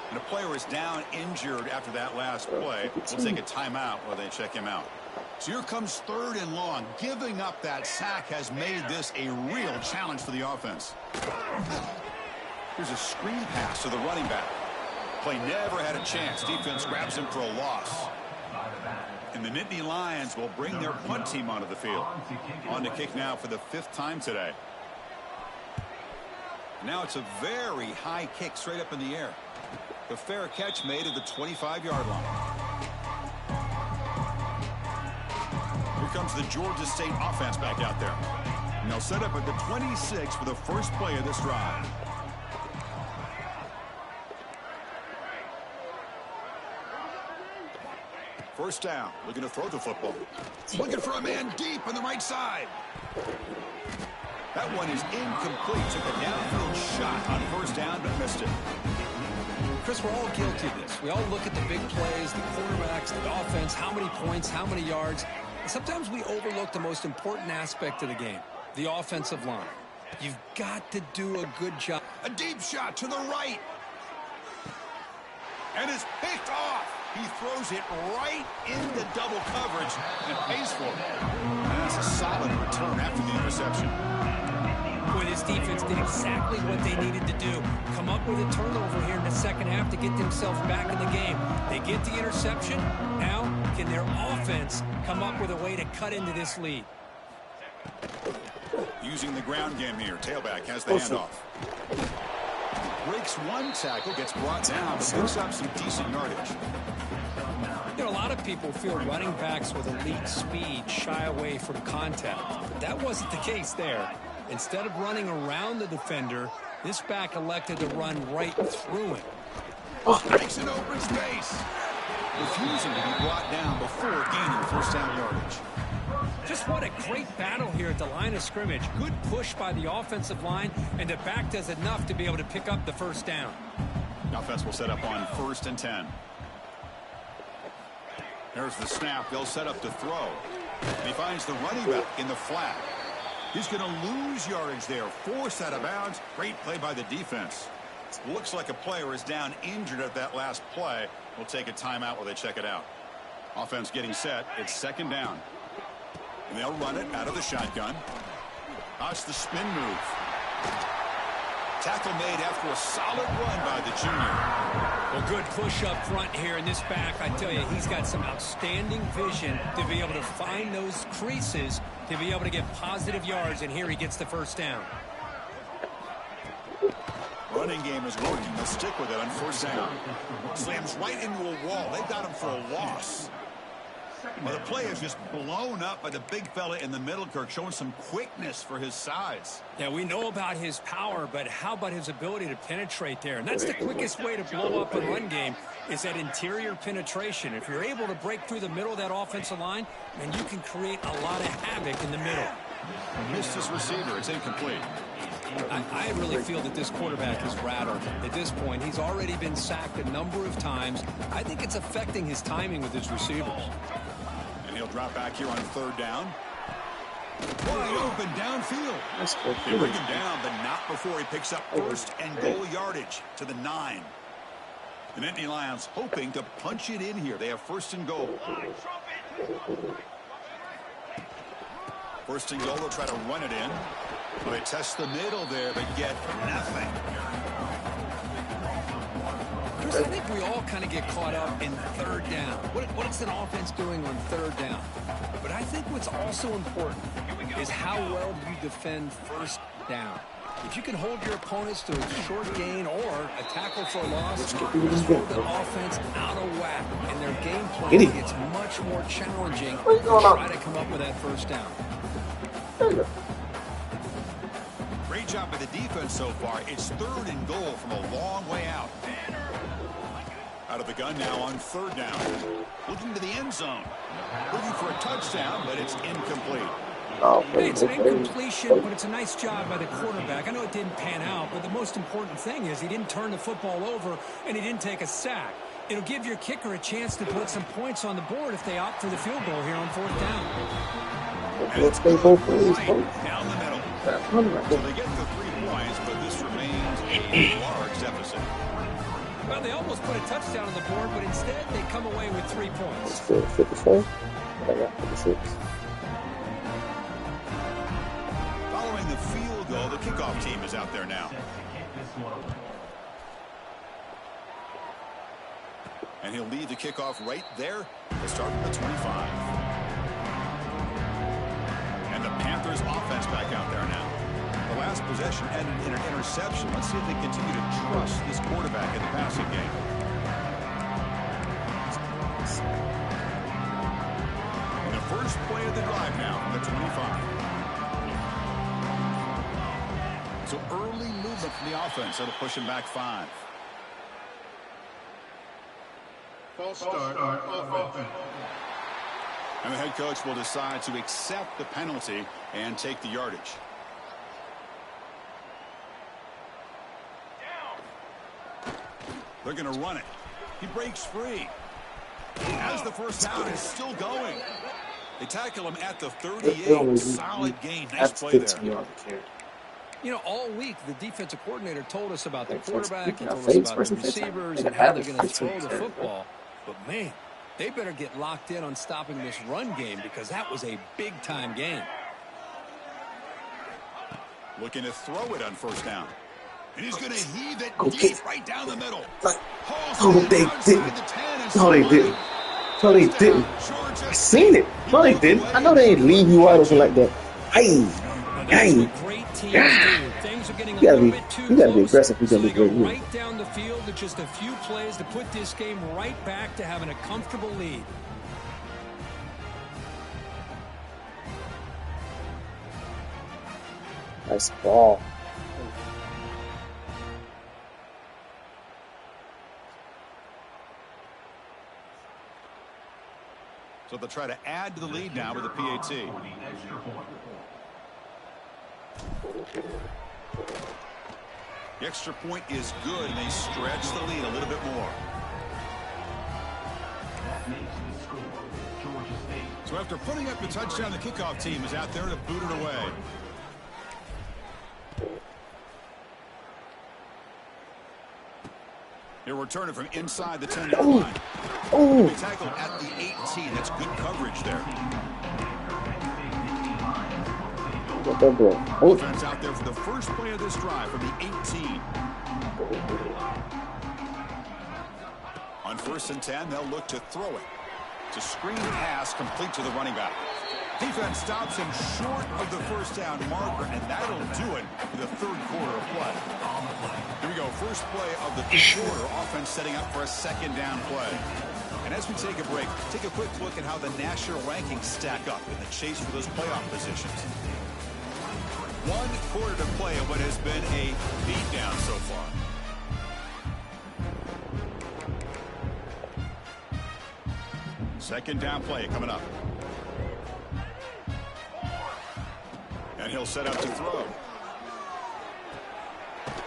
And a player is down injured after that last play. We'll take a timeout while they check him out. So here comes 3rd and long. Giving up that sack has made this a real challenge for the offense. Here's a screen pass to the running back. Play never had a chance. Defense grabs him for a loss. And the Nittany Lions will bring their punt team onto the field. On to kick now for the 5th time today. Now it's a very high kick straight up in the air. The fair catch made at the 25-yard line. Here comes the Georgia State offense back out there. And they'll set up at the 26 for the first play of this drive. First down, looking to throw the football. Looking for a man deep on the right side. That one is incomplete. Took a downfield shot on 1st down, but missed it. Chris, we're all guilty of this. We all look at the big plays, the quarterbacks, the offense, how many points, how many yards. And sometimes we overlook the most important aspect of the game, the offensive line. You've got to do a good job. A deep shot to the right. And it's picked off. He throws it right into double coverage and pays for it. And that's a solid return after the interception. Boy, this defense did exactly what they needed to do. Come up with a turnover here in the second half to get themselves back in the game. They get the interception. Now, can their offense come up with a way to cut into this lead? Using the ground game here. Tailback has the handoff. Breaks one tackle, gets brought down, but picks up some decent yardage. You know, a lot of people feel running backs with elite speed shy away from contact. But that wasn't the case there. Instead of running around the defender, this back elected to run right through him. Makes an open space. Refusing to be brought down before gaining 1st down yardage. Just what a great battle here at the line of scrimmage. Good push by the offensive line, and the back does enough to be able to pick up the 1st down. The offense will set up on 1st and 10. There's the snap. They'll set up to throw. And he finds the running back in the flat. He's going to lose yardage there. Forced out of bounds. Great play by the defense. Looks like a player is down injured at that last play. We'll take a timeout while they check it out. Offense getting set. It's second down. And they'll run it out of the shotgun. That's the spin move. Tackle made after a solid run by the junior. Well, good push up front here in this back. I tell you, he's got some outstanding vision to be able to find those creases, to be able to get positive yards, and here he gets the first down. Running game is working. They'll stick with it on first down. Slams right into a wall. They've got him for a loss. Well, the play is just blown up by the big fella in the middle, Kirk, showing some quickness for his size. Yeah, we know about his power, but how about his ability to penetrate there? And that's the quickest way to blow up a run game, is that interior penetration. If you're able to break through the middle of that offensive line, then you can create a lot of havoc in the middle. Missed his receiver. It's incomplete. I really feel that this quarterback is rattled. At this point, he's already been sacked a number of times. I think it's affecting his timing with his receivers. And he'll drop back here on third down. Wide open downfield. They bring him down, but not before he picks up first and goal yardage to the 9. The Nittany Lions hoping to punch it in here. They have first and goal. First and goal, they'll try to run it in. Well, they test the middle there, but get nothing. Chris, I think we all kind of get caught up in third down. What is an offense doing on third down? But I think what's also important is how well you defend first down. If you can hold your opponents to a short gain or a tackle for a loss, you throw the offense out of whack, and their game plan gets much more challenging to try to come up with that first down. Great job by the defense so far. It's third and goal from a long way out. Out of the gun now on third down. Looking to the end zone. Looking for a touchdown, but it's incomplete. Hey, it's an incompletion, but it's a nice job by the quarterback. I know it didn't pan out, but the most important thing is he didn't turn the football over and he didn't take a sack. It'll give your kicker a chance to put some points on the board if they opt for the field goal here on fourth down. Let's go both ways. Down the middle. So they get the 3 points, but this remains a large deficit. Well, they almost put a touchdown on the board, but instead they come away with 3 points. Still 54. I got 56. Following the field goal, the kickoff team is out there now. And he'll lead the kickoff right there. They'll start from the 25. And the Panthers offense back out there now. The last possession ended in an interception. Let's see if they continue to trust this quarterback in the passing game. And the first play of the drive now from the 25. So early movement from the offense. That'll push him back 5. False start offense. And the head coach will decide to accept the penalty and take the yardage. They're going to run it. He breaks free. As the first down is still going. They tackle him at the 38. Solid gain. Nice play there. You know, all week the defensive coordinator told us about the quarterback, he told us about the receivers and how they're going to throw the football. But, man, they better get locked in on stopping this run game because that was a big-time game. Looking to throw it on first down. And he's going to heave it deep right down the middle. Oh, they didn't. No, they didn't. No, they didn't. I seen it. No, they didn't. I know they ain't leave you wide open like that. Hey, Great teams do. Things are getting a little bit too you gotta be close, aggressive. so they go right down the field with just a few plays to put this game right back to having a comfortable lead. Nice ball. So they'll try to add to the lead now with a PAT. The extra point is good, and they stretch the lead a little bit more. So after putting up the touchdown, the kickoff team is out there to boot it away. He'll return it from inside the 10-yard line. He'll be tackled at the 18. That's good coverage there. What that bro? Oh, Offense out there for the first play of this drive from the 18. On 1st and 10, they'll look to throw it. It's a screen pass complete to the running back. Defense stops him short of the first down marker, and that'll do it for the third quarter of play. Here we go, first play of the quarter. Offense setting up for a second down play. And as we take a break, take a quick look at how the national rankings stack up in the chase for those playoff positions. 1 quarter to play of what has been a beatdown so far. Second down play coming up. And he'll set up to throw.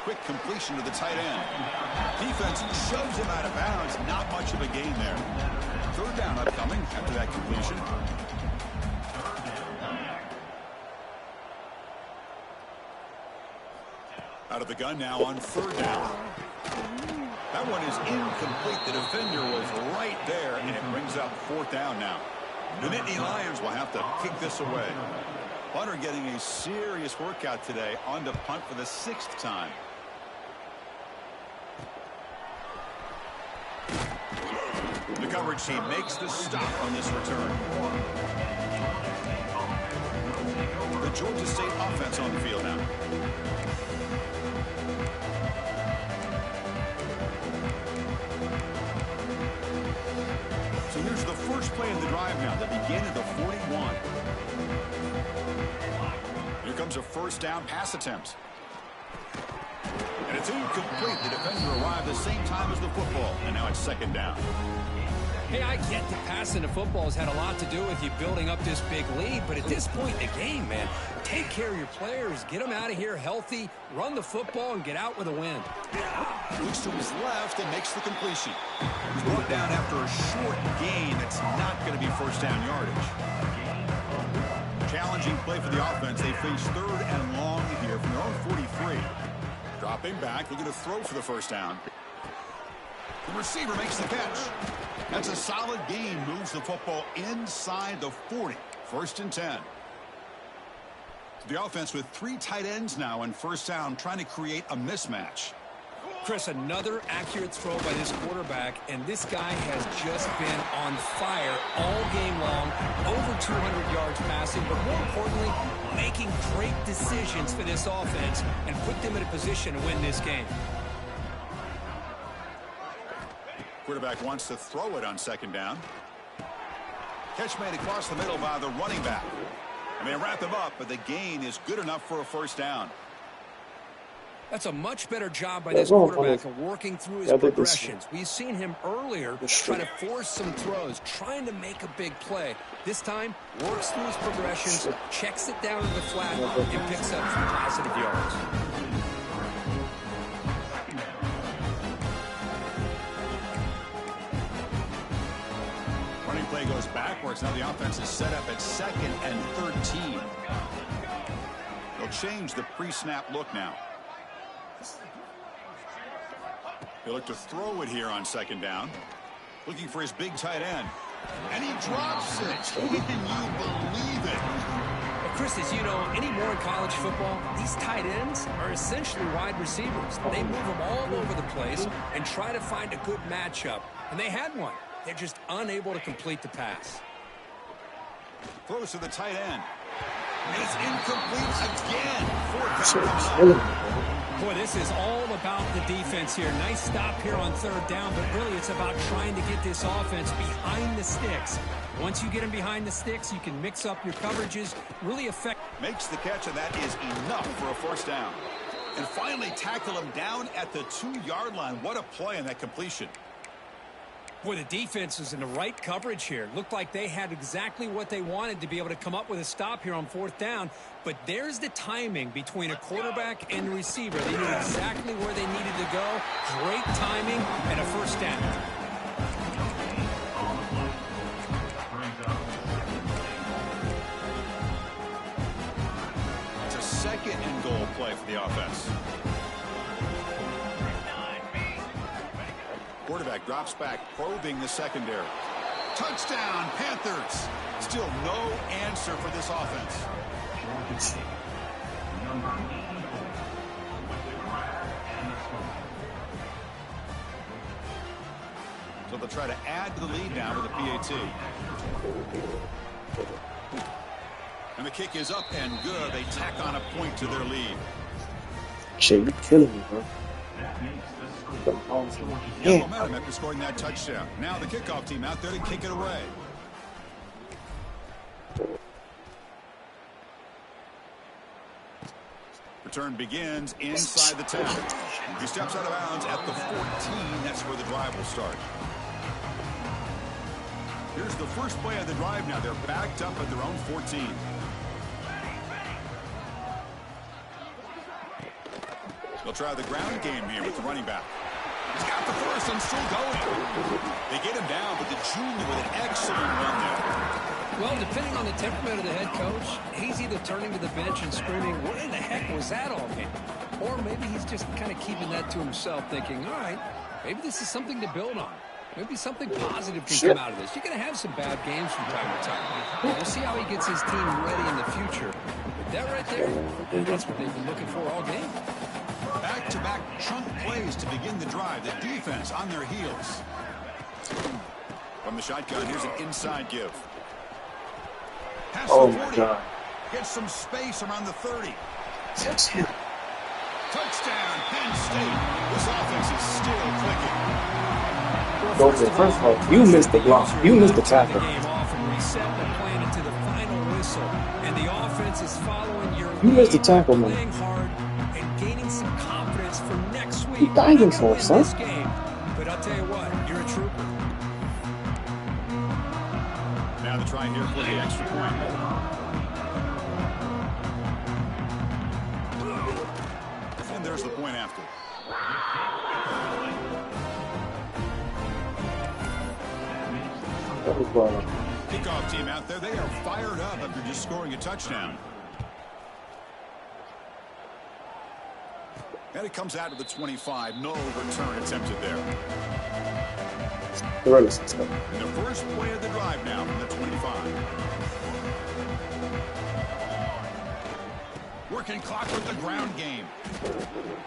Quick completion to the tight end. Defense shoves him out of bounds. Not much of a gain there. Third down upcoming after that completion. Out of the gun now on 3rd down. That one is incomplete. The defender was right there, and it brings up 4th down now. The Nittany Lions will have to kick this away. Punter getting a serious workout today on to punt for the 6th time. The coverage team makes the stop on this return. The Georgia State offense on the field now. So here's the first play of the drive now. They begin at the 41. Here comes a first down pass attempt. And it's incomplete. The defender arrived the same time as the football. And now it's 2nd down. Hey, I get that passing the football has had a lot to do with you building up this big lead, but at this point in the game, man, take care of your players, get them out of here healthy, run the football, and get out with a win. Looks to his left and makes the completion. He's brought down after a short gain. That's not going to be first down yardage. Challenging play for the offense. They face 3rd and long here from their own 43. Dropping back, looking to throw for the first down. The receiver makes the catch. That's a solid gain. Moves the football inside the 40. 1st and 10. The offense with 3 tight ends now on 1st down, trying to create a mismatch. Chris, another accurate throw by this quarterback, and this guy has just been on fire all game long. Over 200 yards passing, but more importantly, making great decisions for this offense and put them in a position to win this game. Quarterback wants to throw it on 2nd down. Catch made across the middle by the running back. And they wrap him up, but the gain is good enough for a first down. That's a much better job by this quarterback of working through his progressions. We've seen him earlier try to force some throws, trying to make a big play. This time, works through his progressions, checks it down in the flat, and picks up some positive yards. Running play goes backwards. Now the offense is set up at 2nd and 13. They'll change the pre-snap look now. They look to throw it here on 2nd down. Looking for his big tight end. And he drops it. Can you believe it? Well, Chris, as you know, anymore in college football, these tight ends are essentially wide receivers. They move them all over the place and try to find a good matchup. And they had one. They're just unable to complete the pass. Throws to the tight end. And it's incomplete again. 4th down. Boy, this is all about the defense here. Nice stop here on 3rd down, but really it's about trying to get this offense behind the sticks. Once you get them behind the sticks, you can mix up your coverages, really affect. Makes the catch, and that is enough for a first down. And finally tackle him down at the 2-yard line. What a play on that completion. Boy, the defense is in the right coverage here. Looked like they had exactly what they wanted to be able to come up with a stop here on 4th down. But there's the timing between a quarterback and the receiver. They knew exactly where they needed to go. Great timing and a first down. It's a 2nd and goal play for the offense. Quarterback drops back, probing the secondary. Touchdown, Panthers. Still no answer for this offense. So they'll try to add to the lead now with a PAT. And the kick is up and good. They tack on a point to their lead. Shit, you're killing me, bro. Yeah, momentum after scoring that touchdown. Now the kickoff team out there to kick it away. Return begins inside the 10. He steps out of bounds at the 14. That's where the drive will start. Here's the first play of the drive now. They're backed up at their own 14. They'll try the ground game here with the running back. He's got the first and still going. They get him down, but the junior with an excellent run there. Well, depending on the temperament of the head coach, he's either turning to the bench and screaming, what in the heck was that all game? Or maybe he's just kind of keeping that to himself, thinking, all right, maybe this is something to build on. Maybe something positive can come out of this. You're going to have some bad games from time to time. We'll see how he gets his team ready in the future. But that right there, that's what they've been looking for all game. Back-to-back chunk plays to begin the drive. The defense on their heels. From the shotgun, here's an inside give. Pass Oh, the 40. my God. Gets some space around the 30. That's him. Touchdown, Penn State. This offense is still clicking. Go for it. First of all, you missed the block. You missed the tackle. You missed the tackle, man. You diving for it, son. But I'll tell you what, you're a trooper. Now the try here for the extra point. And there's the point after. That was ball. Kickoff team out there. They are fired up after just scoring a touchdown. And it comes out to the 25. No return attempted there. The run is stuff. And the first play of the drive now from the 25. Working clock with the ground game.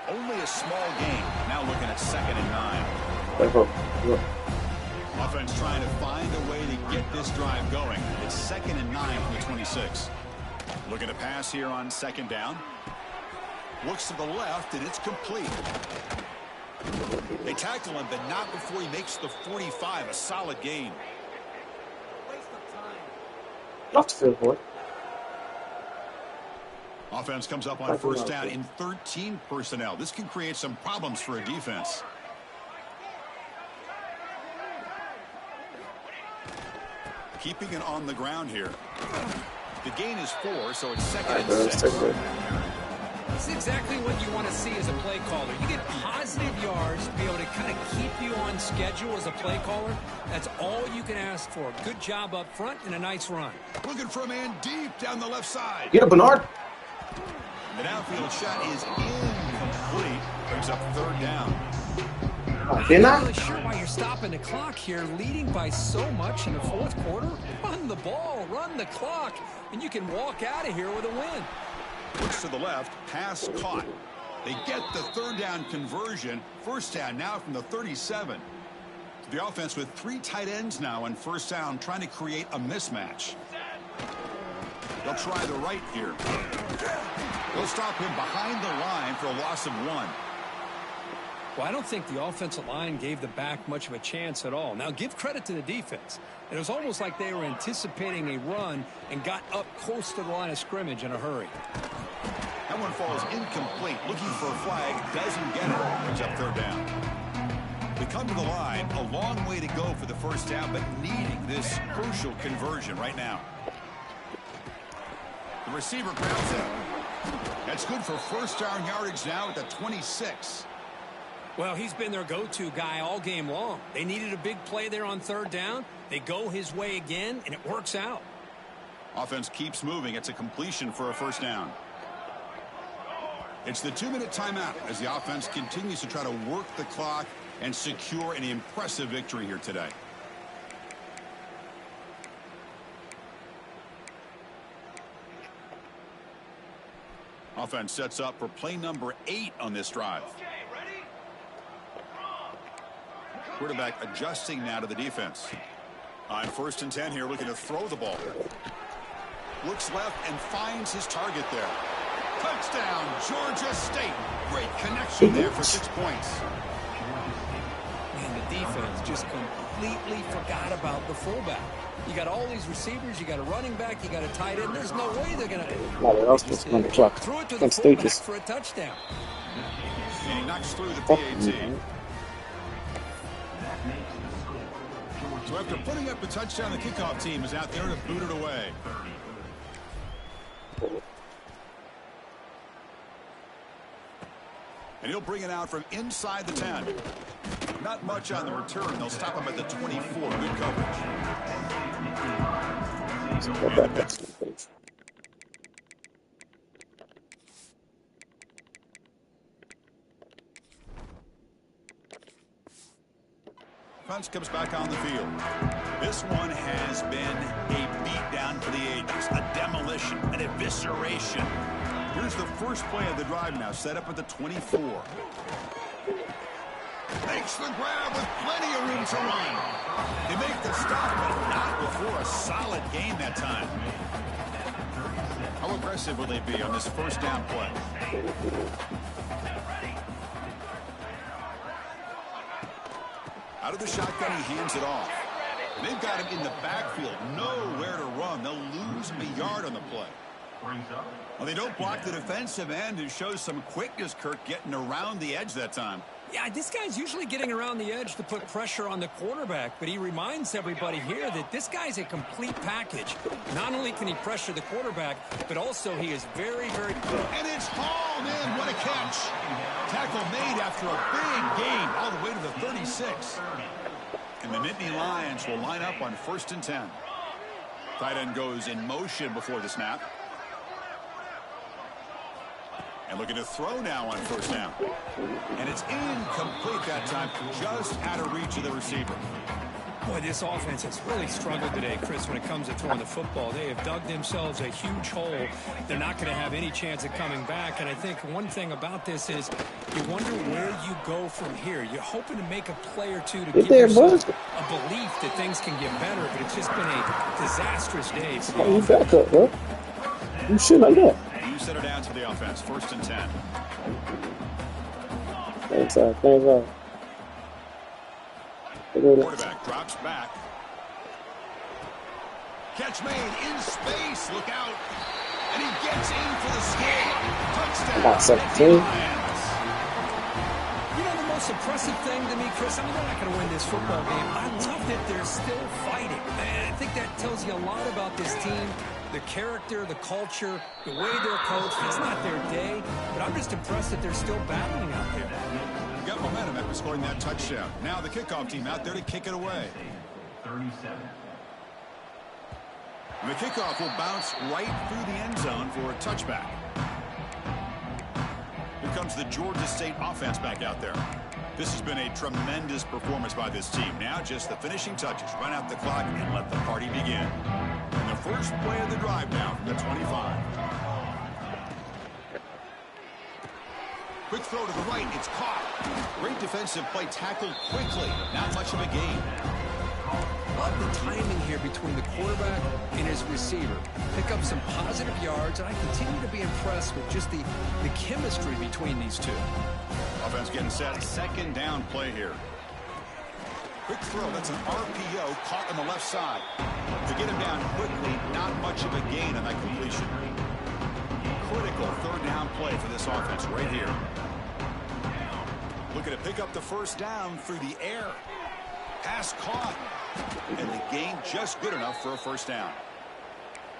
Only a small gain. Now looking at 2nd and 9. Offense trying to find a way to get this drive going. It's 2nd and 9 from the 26. Looking to pass here on 2nd down. Looks to the left, and it's complete. They tackle him, but not before he makes the 45. A solid gain. Off the field, boy. Offense comes up on first down in 13 personnel. This can create some problems for a defense. Keeping it on the ground here. The gain is 4, so it's 2nd and 6. This is exactly what you want to see as a play caller. You get positive yards to be able to kind of keep you on schedule as a play caller. That's all you can ask for. Good job up front and a nice run. Looking for a man deep down the left side. Get up, Bernard. The downfield shot is incomplete. Brings up 3rd down. I'm not really sure why you're stopping the clock here, leading by so much in the 4th quarter. Run the ball, run the clock, and you can walk out of here with a win. Looks to the left, pass caught. They get the 3rd down conversion. First down now from the 37. The offense with 3 tight ends now on first down, trying to create a mismatch. They'll try the right here. They'll stop him behind the line for a loss of 1. Well, I don't think the offensive line gave the back much of a chance at all. Now, give credit to the defense. It was almost like they were anticipating a run and got up close to the line of scrimmage in a hurry. That one falls incomplete. Looking for a flag. Doesn't get it. Brings up 3rd down. They come to the line. A long way to go for the first down, but needing this crucial conversion right now. The receiver grabs it. That's good for first down yardage now at the 26. Well, he's been their go-to guy all game long. They needed a big play there on 3rd down. They go his way again, and it works out. Offense keeps moving. It's a completion for a first down. It's the 2-minute timeout as the offense continues to try to work the clock and secure an impressive victory here today. Offense sets up for play number 8 on this drive. Quarterback adjusting now to the defense. On 1st and 10 here, looking to throw the ball. Looks left and finds his target there. Touchdown, Georgia State. Great connection there for 6 points. Man, the defense just completely forgot about the fullback. You got all these receivers, you got a running back, you got a tight end. There's no way they're going to throw it to the fullback for a touchdown. And he knocks through the PAT. So after putting up a touchdown, the kickoff team is out there to boot it away. And he'll bring it out from inside the 10. Not much on the return. They'll stop him at the 24. Good coverage. Punch comes back on the field. This one has been a beatdown for the ages. A demolition, an evisceration. Here's the first play of the drive now, set up at the 24. Makes the grab with plenty of room to run. They make the stop, but not before a solid gain that time. How aggressive will they be on this first down play? Out of the shotgun, he hands it off. They've got him in the backfield, nowhere to run. They'll lose a yard on the play. Well, they don't block the defensive end, who shows some quickness, Kirk, getting around the edge that time. Yeah, this guy's usually getting around the edge to put pressure on the quarterback, but he reminds everybody here that this guy's a complete package. Not only can he pressure the quarterback, but also he is very, very good. And it's hauled in. What a catch. Tackle made after a big gain all the way to the 36. And the Nittany Lions will line up on 1st and 10. Tight end goes in motion before the snap. And looking to throw now on 1st down. And it's incomplete that time, just out of reach of the receiver. Boy, this offense has really struggled today, Chris, when it comes to throwing the football. They have dug themselves a huge hole. They're not going to have any chance of coming back. And I think one thing about this is you wonder where you go from here. You're hoping to make a play or two to give yourself a belief that things can get better, but it's just been a disastrous day. You back up, bro. You shit like that. You set it down to the offense, 1st and 10. Thanks, Quarterback drops back. Catch made in space. Look out. And he gets in for the score. Touchdown. About 17. You know the most impressive thing to me, Chris, I mean, they're not going to win this football game. I love that they're still fighting. And I think that tells you a lot about this team. The character, the culture, the way they're coached. It's not their day, but I'm just impressed that they're still battling out there. Got momentum after scoring that touchdown. Now the kickoff team out there to kick it away. 37. And the kickoff will bounce right through the end zone for a touchback. Here comes the Georgia State offense back out there. This has been a tremendous performance by this team. Now just the finishing touches. Run out the clock and let the party begin. And the first play of the drive now from the 25. Quick throw to the right. It's caught. Great defensive play, tackled quickly. Not much of a gain. Love the timing here between the quarterback and his receiver. Pick up some positive yards, and I continue to be impressed with just the chemistry between these two. Offense getting set. 2nd down play here. Quick throw. That's an RPO caught on the left side. To get him down quickly, not much of a gain on that completion. Critical 3rd down play for this offense right here. Looking to pick up the 1st down through the air. Pass caught. And the gain just good enough for a 1st down.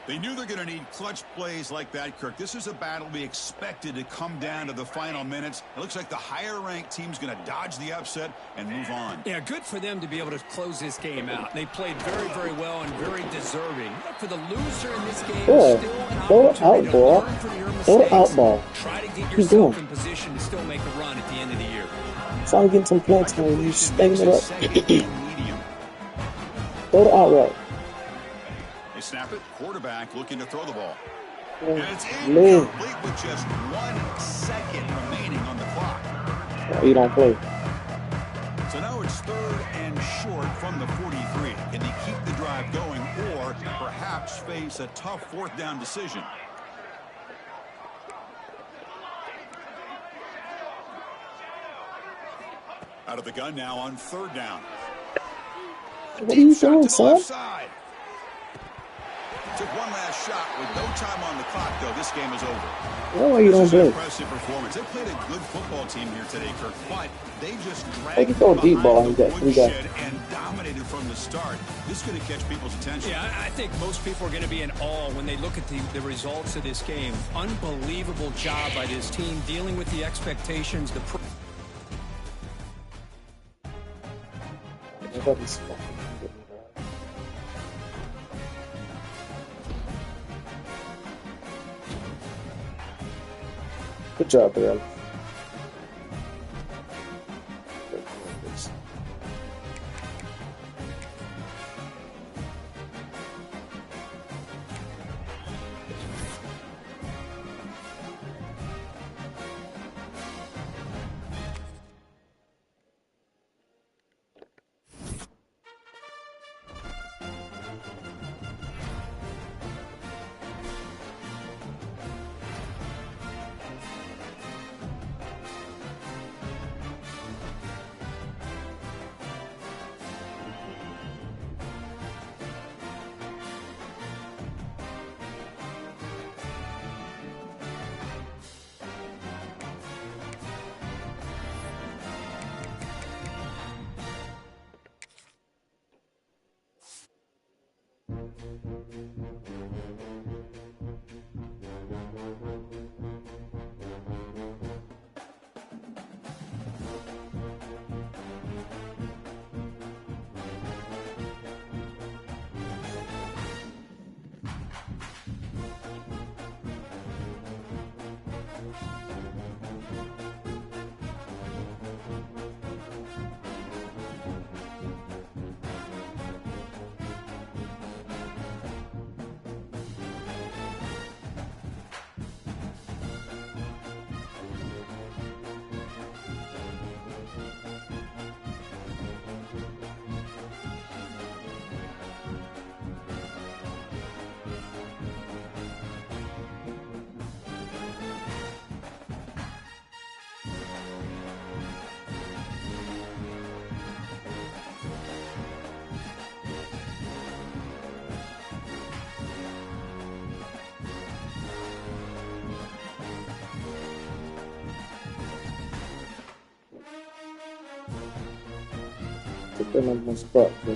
They knew they're going to need clutch plays like that, Kirk. This is a battle we expected to come down to the final minutes. It looks like the higher-ranked team's going to dodge the upset and move on. Yeah, good for them to be able to close this game out. They played very, very well and very deserving. But for the loser in this game, still an opportunity to learn from your mistakes. Try to get yourself in position to still make a run at the end of the year. So I'm getting some points now. You staying it up. Throw the out route. They snap it. Quarterback looking to throw the ball. And it's No. incomplete with just 1 second remaining on the clock. You don't play. So now it's 3rd and short from the 43. Can they keep the drive going or perhaps face a tough 4th down decision? Out of the gun now on 3rd down. What are you doing, son? Side. Took one last shot with no time on the clock, though. This game is over. No, you don't play. Impressive performance. They played a good football team here today, Kirk, but they just They dragged can go deep ball. the woodshed and dominated from the start. This is going to catch people's attention. Yeah, I think most people are going to be in awe when they look at the results of this game. Unbelievable job by this team dealing with the expectations. Good job, Bill. Put them on my spot, bro.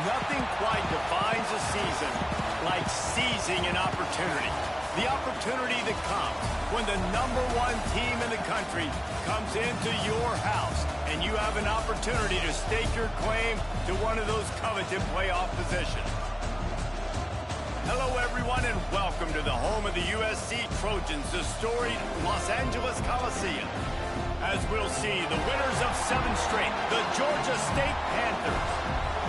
Nothing quite defines a season like seizing an opportunity. The opportunity that comes when the #1 team in the country comes into your house and you have an opportunity to stake your claim to one of those coveted playoff positions. Hello, everyone, and welcome to the home of the USC Trojans, the storied Los Angeles Coliseum. As we'll see, the winners of 7 straight, the Georgia State Panthers,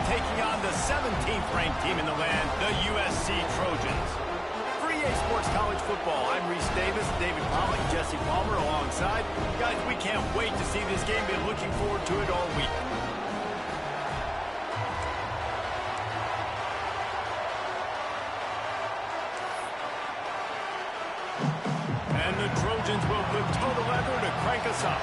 taking on the 17th ranked team in the land, the USC Trojans. For EA Sports College Football, I'm Reese Davis, David Pollock, Jesse Palmer alongside. Guys, we can't wait to see this game. Been looking forward to it all week. And the Trojans will put toe to leather to crank us up.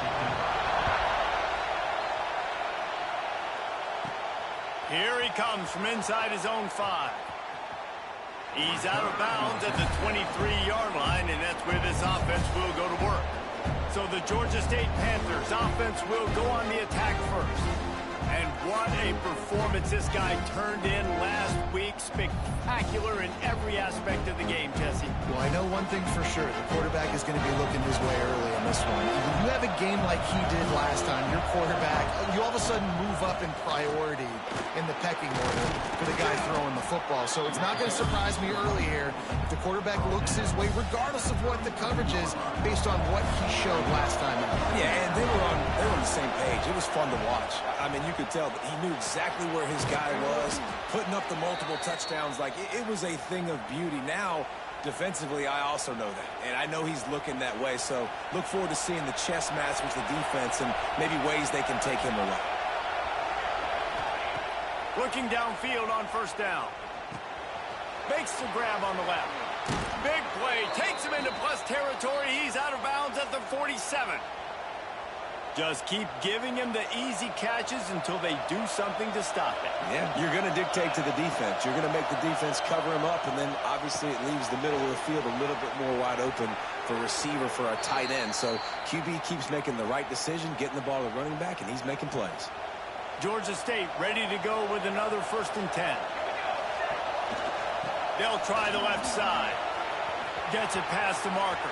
Here he comes from inside his own 5. He's out of bounds at the 23-yard line, and that's where this offense will go to work. So the Georgia State Panthers offense will go on the attack first. And what a performance this guy turned in last week. Spectacular in every aspect of the game, Jesse. Well, I know one thing for sure. The quarterback is going to be looking his way early in this one. When you have a game like he did last time, your quarterback, you all of a sudden move up in priority in the pecking order for the guy throwing the football. So it's not going to surprise me early here if the quarterback looks his way, regardless of what the coverage is, based on what he showed last time out. Yeah, and they were on the same page. It was fun to watch. I mean, you could tell that he knew exactly where his guy was, putting up the multiple touchdowns. Like, it was a thing of beauty. Now, defensively, I also know that. And I know he's looking that way. So look forward to seeing the chess match with the defense and maybe ways they can take him away. Looking downfield on first down. Makes the grab on the left. Big play. Takes him into plus territory. He's out of bounds at the 47. Just keep giving him the easy catches until they do something to stop it. Yeah, you're going to dictate to the defense. You're going to make the defense cover him up, and then obviously it leaves the middle of the field a little bit more wide open for receiver, for a tight end. So QB keeps making the right decision, getting the ball to running back, and he's making plays. Georgia State ready to go with another 1st and 10. They'll try the left side. Gets it past the marker.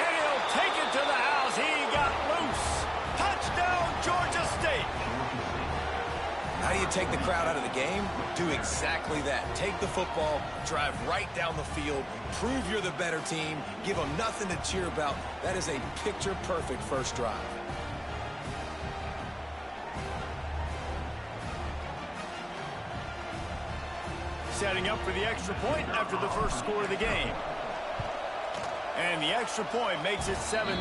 And he'll take it to the house. He got loose. Touchdown, Georgia State. How do you take the crowd out of the game? Do exactly that. Take the football, drive right down the field, prove you're the better team, give them nothing to cheer about. That is a picture-perfect first drive. Setting up for the extra point after the first score of the game. And the extra point makes it 7-0.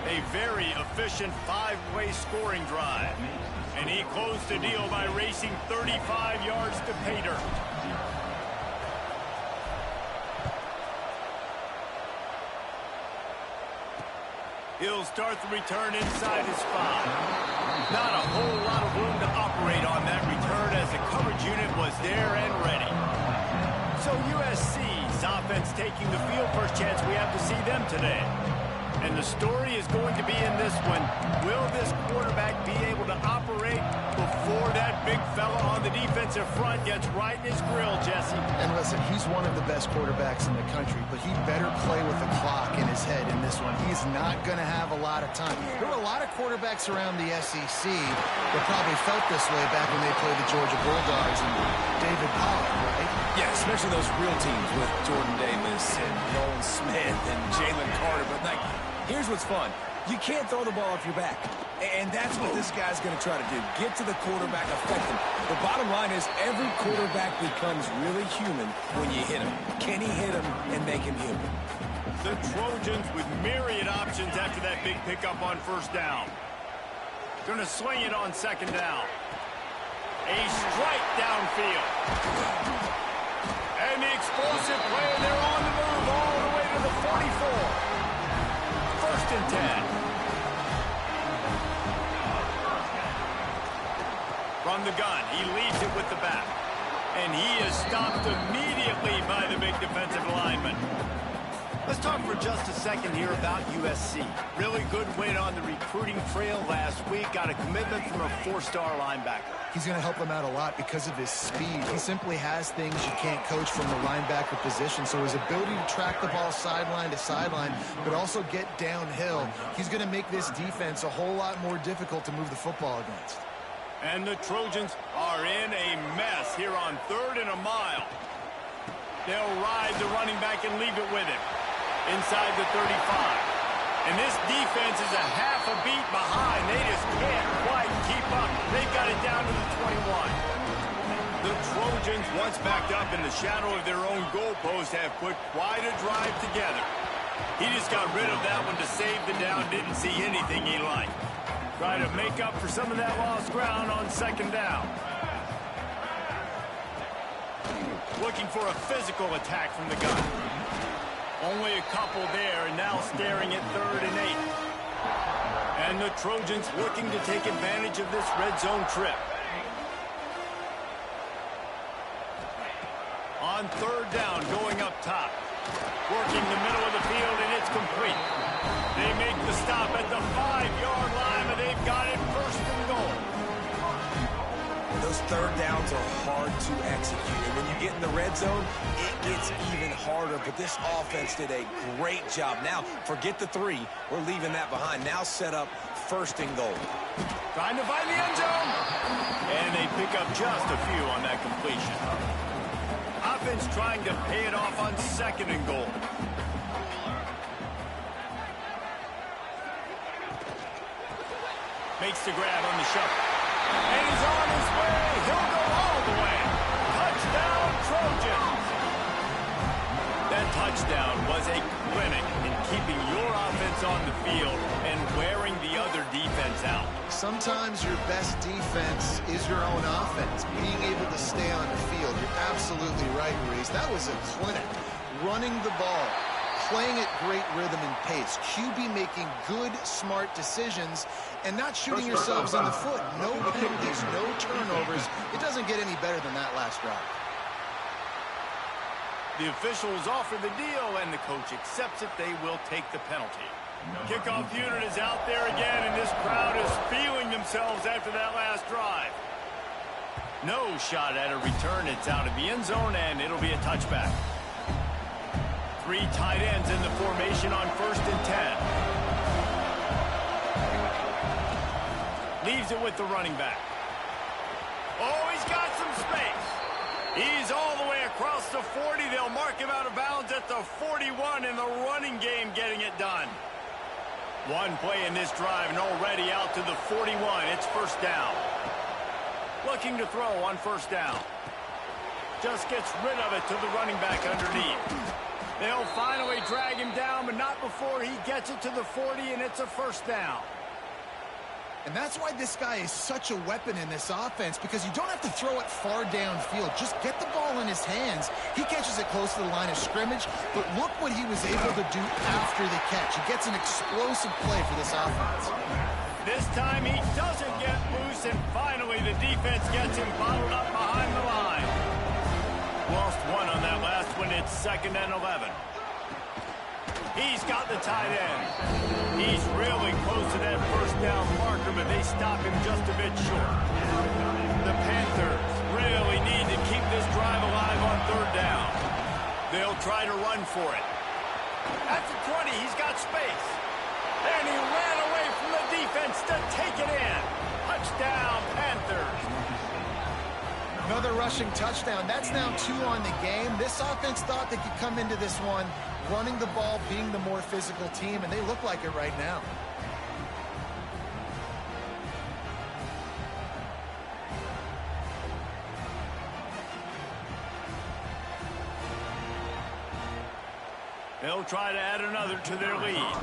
A very efficient 5-play scoring drive. And he closed the deal by racing 35 yards to pay dirt. He'll start the return inside his 5. Not a whole lot of room to operate on that return as the coverage unit was there and ready. So USC's offense taking the field. First chance we have to see them today. And the story is going to be in this one. Will this quarterback be able to operate before that big fella on the defensive front gets right in his grill, Jesse? And listen, he's one of the best quarterbacks in the country, but he better play with the clock in his head in this one. He's not going to have a lot of time. There were a lot of quarterbacks around the SEC that probably felt this way back when they played the Georgia Bulldogs and David Pollock, right? Yeah, especially those real teams with Jordan Davis and Nolan Smith and Jalen Carter. But, like, here's what's fun. You can't throw the ball off your back. And that's what this guy's going to try to do. Get to the quarterback, affect him. The bottom line is every quarterback becomes really human when you hit him. Can he hit him and make him human? The Trojans with myriad options after that big pickup on first down. Going to swing it on 2nd down. A strike downfield. And the explosive play, and they're on the move all the way to the 44. 1st and 10. From the gun, he leads it with the back. And he is stopped immediately by the big defensive lineman. Let's talk for just a second here about USC. Really good win on the recruiting trail last week. Got a commitment from a 4-star linebacker. He's going to help them out a lot because of his speed. He simply has things you can't coach from the linebacker position. So his ability to track the ball sideline to sideline, but also get downhill, he's going to make this defense a whole lot more difficult to move the football against. And the Trojans are in a mess here on 3rd and a mile. They'll ride the running back and leave it with him inside the 35. And this defense is a half a beat behind. They just can't quite keep up. They've got it down to the 21. The Trojans, once backed up in the shadow of their own goalpost, have put quite a drive together. He just got rid of that one to save the down. Didn't see anything he liked. Try to make up for some of that lost ground on 2nd down. Looking for a physical attack from the gun. Only a couple there, and now staring at 3rd and 8. And the Trojans looking to take advantage of this red zone trip. On 3rd down, going up top. Working the middle of the field, and it's complete. They make the stop at the 5-yard line, and they've got it 1st and goal. Those 3rd downs are hard to execute. And when you get in the red zone, it gets even harder. But this offense did a great job. Now, forget the 3. We're leaving that behind. Now set up 1st and goal. Trying to find the end zone. And they pick up just a few on that completion. Offense trying to pay it off on 2nd and goal. Makes the grab on the shuffle. And he's on his way. He'll go all the way. Touchdown, Trojans. That touchdown was a clinic in keeping your offense on the field and wearing the other defense out. Sometimes your best defense is your own offense. Being able to stay on the field. You're absolutely right, Reese. That was a clinic. Running the ball. Playing at great rhythm and pace. QB making good, smart decisions and not shooting yourselves in the foot. No penalties, no turnovers. It doesn't get any better than that last drive. The officials offer the deal, and the coach accepts it. They will take the penalty. Kickoff unit is out there again, and this crowd is feeling themselves after that last drive. No shot at a return. It's out of the end zone, and it'll be a touchback. 3 tight ends in the formation on 1st and 10. Leaves it with the running back. Oh, he's got some space. He's all the way across the 40. They'll mark him out of bounds at the 41 in the running game, getting it done. One play in this drive and already out to the 41. It's 1st down. Looking to throw on 1st down. Just gets rid of it to the running back underneath. They'll finally drag him down, but not before he gets it to the 40, and it's a 1st down. And that's why this guy is such a weapon in this offense, because you don't have to throw it far downfield. Just get the ball in his hands. He catches it close to the line of scrimmage, but look what he was able to do after the catch. He gets an explosive play for this offense. This time he doesn't get loose, and finally the defense gets him bottled up behind the line. Lost one on that last one. It's 2nd and 11. He's got the tight end. He's really close to that 1st down marker, but they stop him just a bit short. The Panthers really need to keep this drive alive on 3rd down. They'll try to run for it. At the 20, he's got space. And he ran away from the defense to take it in. Touchdown, Panthers. Another rushing touchdown. That's now 2 on the game. This offense thought they could come into this one running the ball, being the more physical team, and they look like it right now. They'll try to add another to their lead.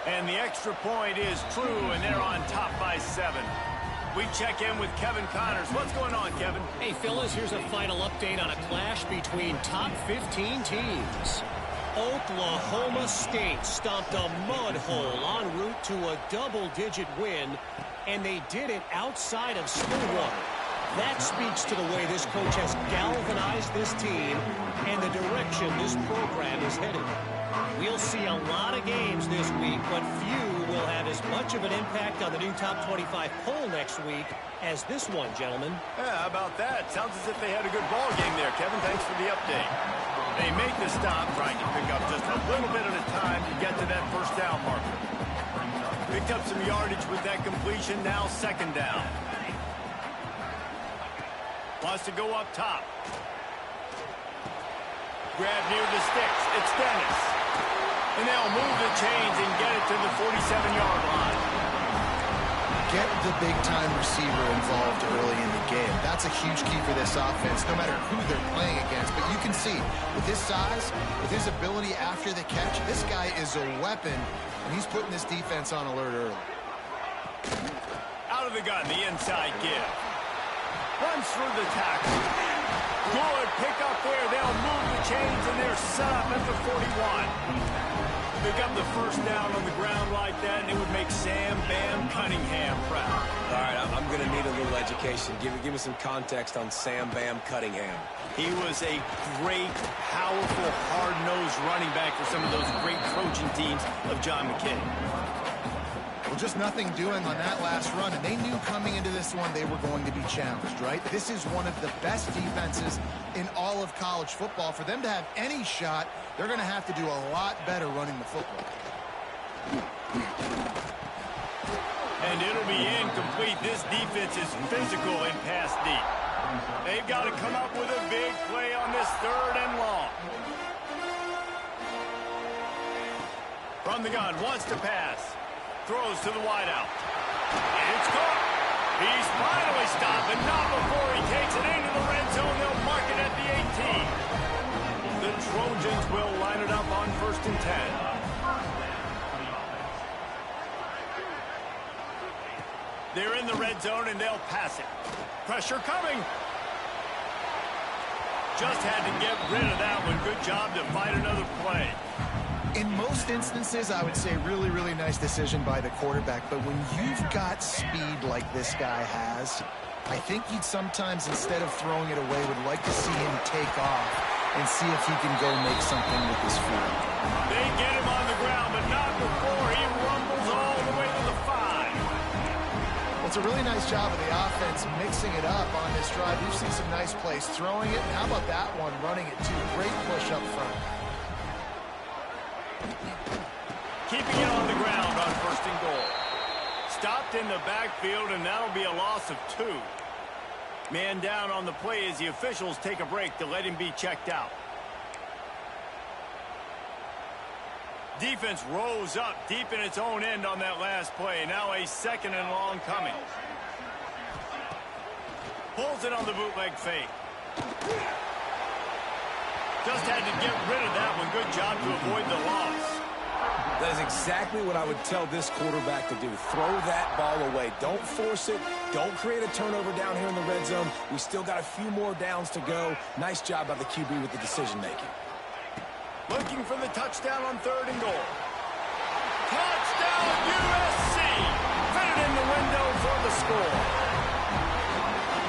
And the extra point is true, and they're on top by 7. We check in with Kevin Connors. What's going on, Kevin? Hey, fellas, here's a final update on a clash between top 15 teams. Oklahoma State stomped a mud hole en route to a double-digit win, and they did it outside of Stillwater. That speaks to the way this coach has galvanized this team and the direction this program is headed. We'll see a lot of games this week, but few will have as much of an impact on the new top 25 poll next week as this one, gentlemen. Yeah, how about that? Sounds as if they had a good ball game there, Kevin. Thanks for the update. They make the stop, trying to pick up just a little bit at a time to get to that 1st down marker. Picked up some yardage with that completion. Now second down. Wants to go up top. Grab near the sticks. It's Dennis. And they'll move the chains and get it to the 47-yard line. Get the big-time receiver involved early in the game. That's a huge key for this offense, no matter who they're playing against. But you can see, with his size, with his ability after the catch, this guy is a weapon, and he's putting this defense on alert early. Out of the gun, the inside give. Runs through the tackle. Good pick up there. They'll move the chains, and they're set up at the 41. Pick up the first down on the ground like that, and it would make Sam Bam Cunningham proud. All right, I'm going to need a little education. Give me some context on Sam Bam Cunningham. He was a great, powerful, hard-nosed running back for some of those great Trojan teams of John McKay. Well, just nothing doing on that last run, and they knew coming into this one they were going to be challenged, right? This is one of the best defenses in all of college football. For them to have any shot, they're going to have to do a lot better running the football. And it'll be incomplete. This defense is physical and pass deep. They've got to come up with a big play on this third and long. From the gun, wants to pass. Throws to the wideout. And it's caught. He's finally stopped, but not before he takes it into the red zone. They'll mark it at the 18. The Trojans will line it up on 1st and 10. They're in the red zone, and they'll pass it. Pressure coming. Just had to get rid of that one. Good job to fight another play. In most instances, I would say really, really nice decision by the quarterback. But when you've got speed like this guy has, I think you'd sometimes, instead of throwing it away, would like to see him take off and see if he can go make something with his feet. They get him on the ground, but not before he rumbles all the way to the 5. Well, it's a really nice job of the offense mixing it up on this drive. We've seen some nice plays throwing it. And how about that one running it, too? Great push up front. Keeping it on the ground on 1st and goal. Stopped in the backfield, and that'll be a loss of 2. Man down on the play as the officials take a break to let him be checked out. Defense rose up deep in its own end on that last play. Now a 2nd and long coming. Pulls it on the bootleg fake. Just had to get rid of that one. Good job to avoid the loss. That is exactly what I would tell this quarterback to do. Throw that ball away. Don't force it. Don't create a turnover down here in the red zone. We still got a few more downs to go. Nice job by the QB with the decision-making. Looking for the touchdown on 3rd and goal. Touchdown, USC! Fit it in the window for the score.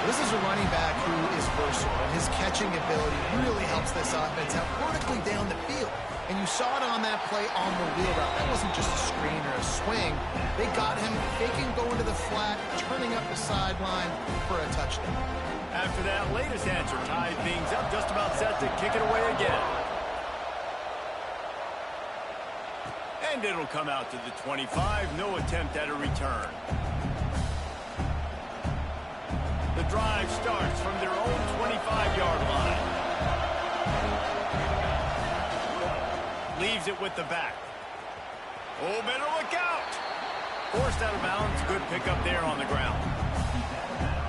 This is a running back who is versatile, and his catching ability really helps this offense out vertically down the field. And you saw it on that play on the wheel route. That wasn't just a screen or a swing. They got him faking going to the flat, turning up the sideline for a touchdown. After that latest answer tied things up, just about set to kick it away again. And it'll come out to the 25. No attempt at a return. The drive starts from their own 25-yard line. Leaves it with the back. Oh, better look out. Forced out of bounds. Good pickup there on the ground.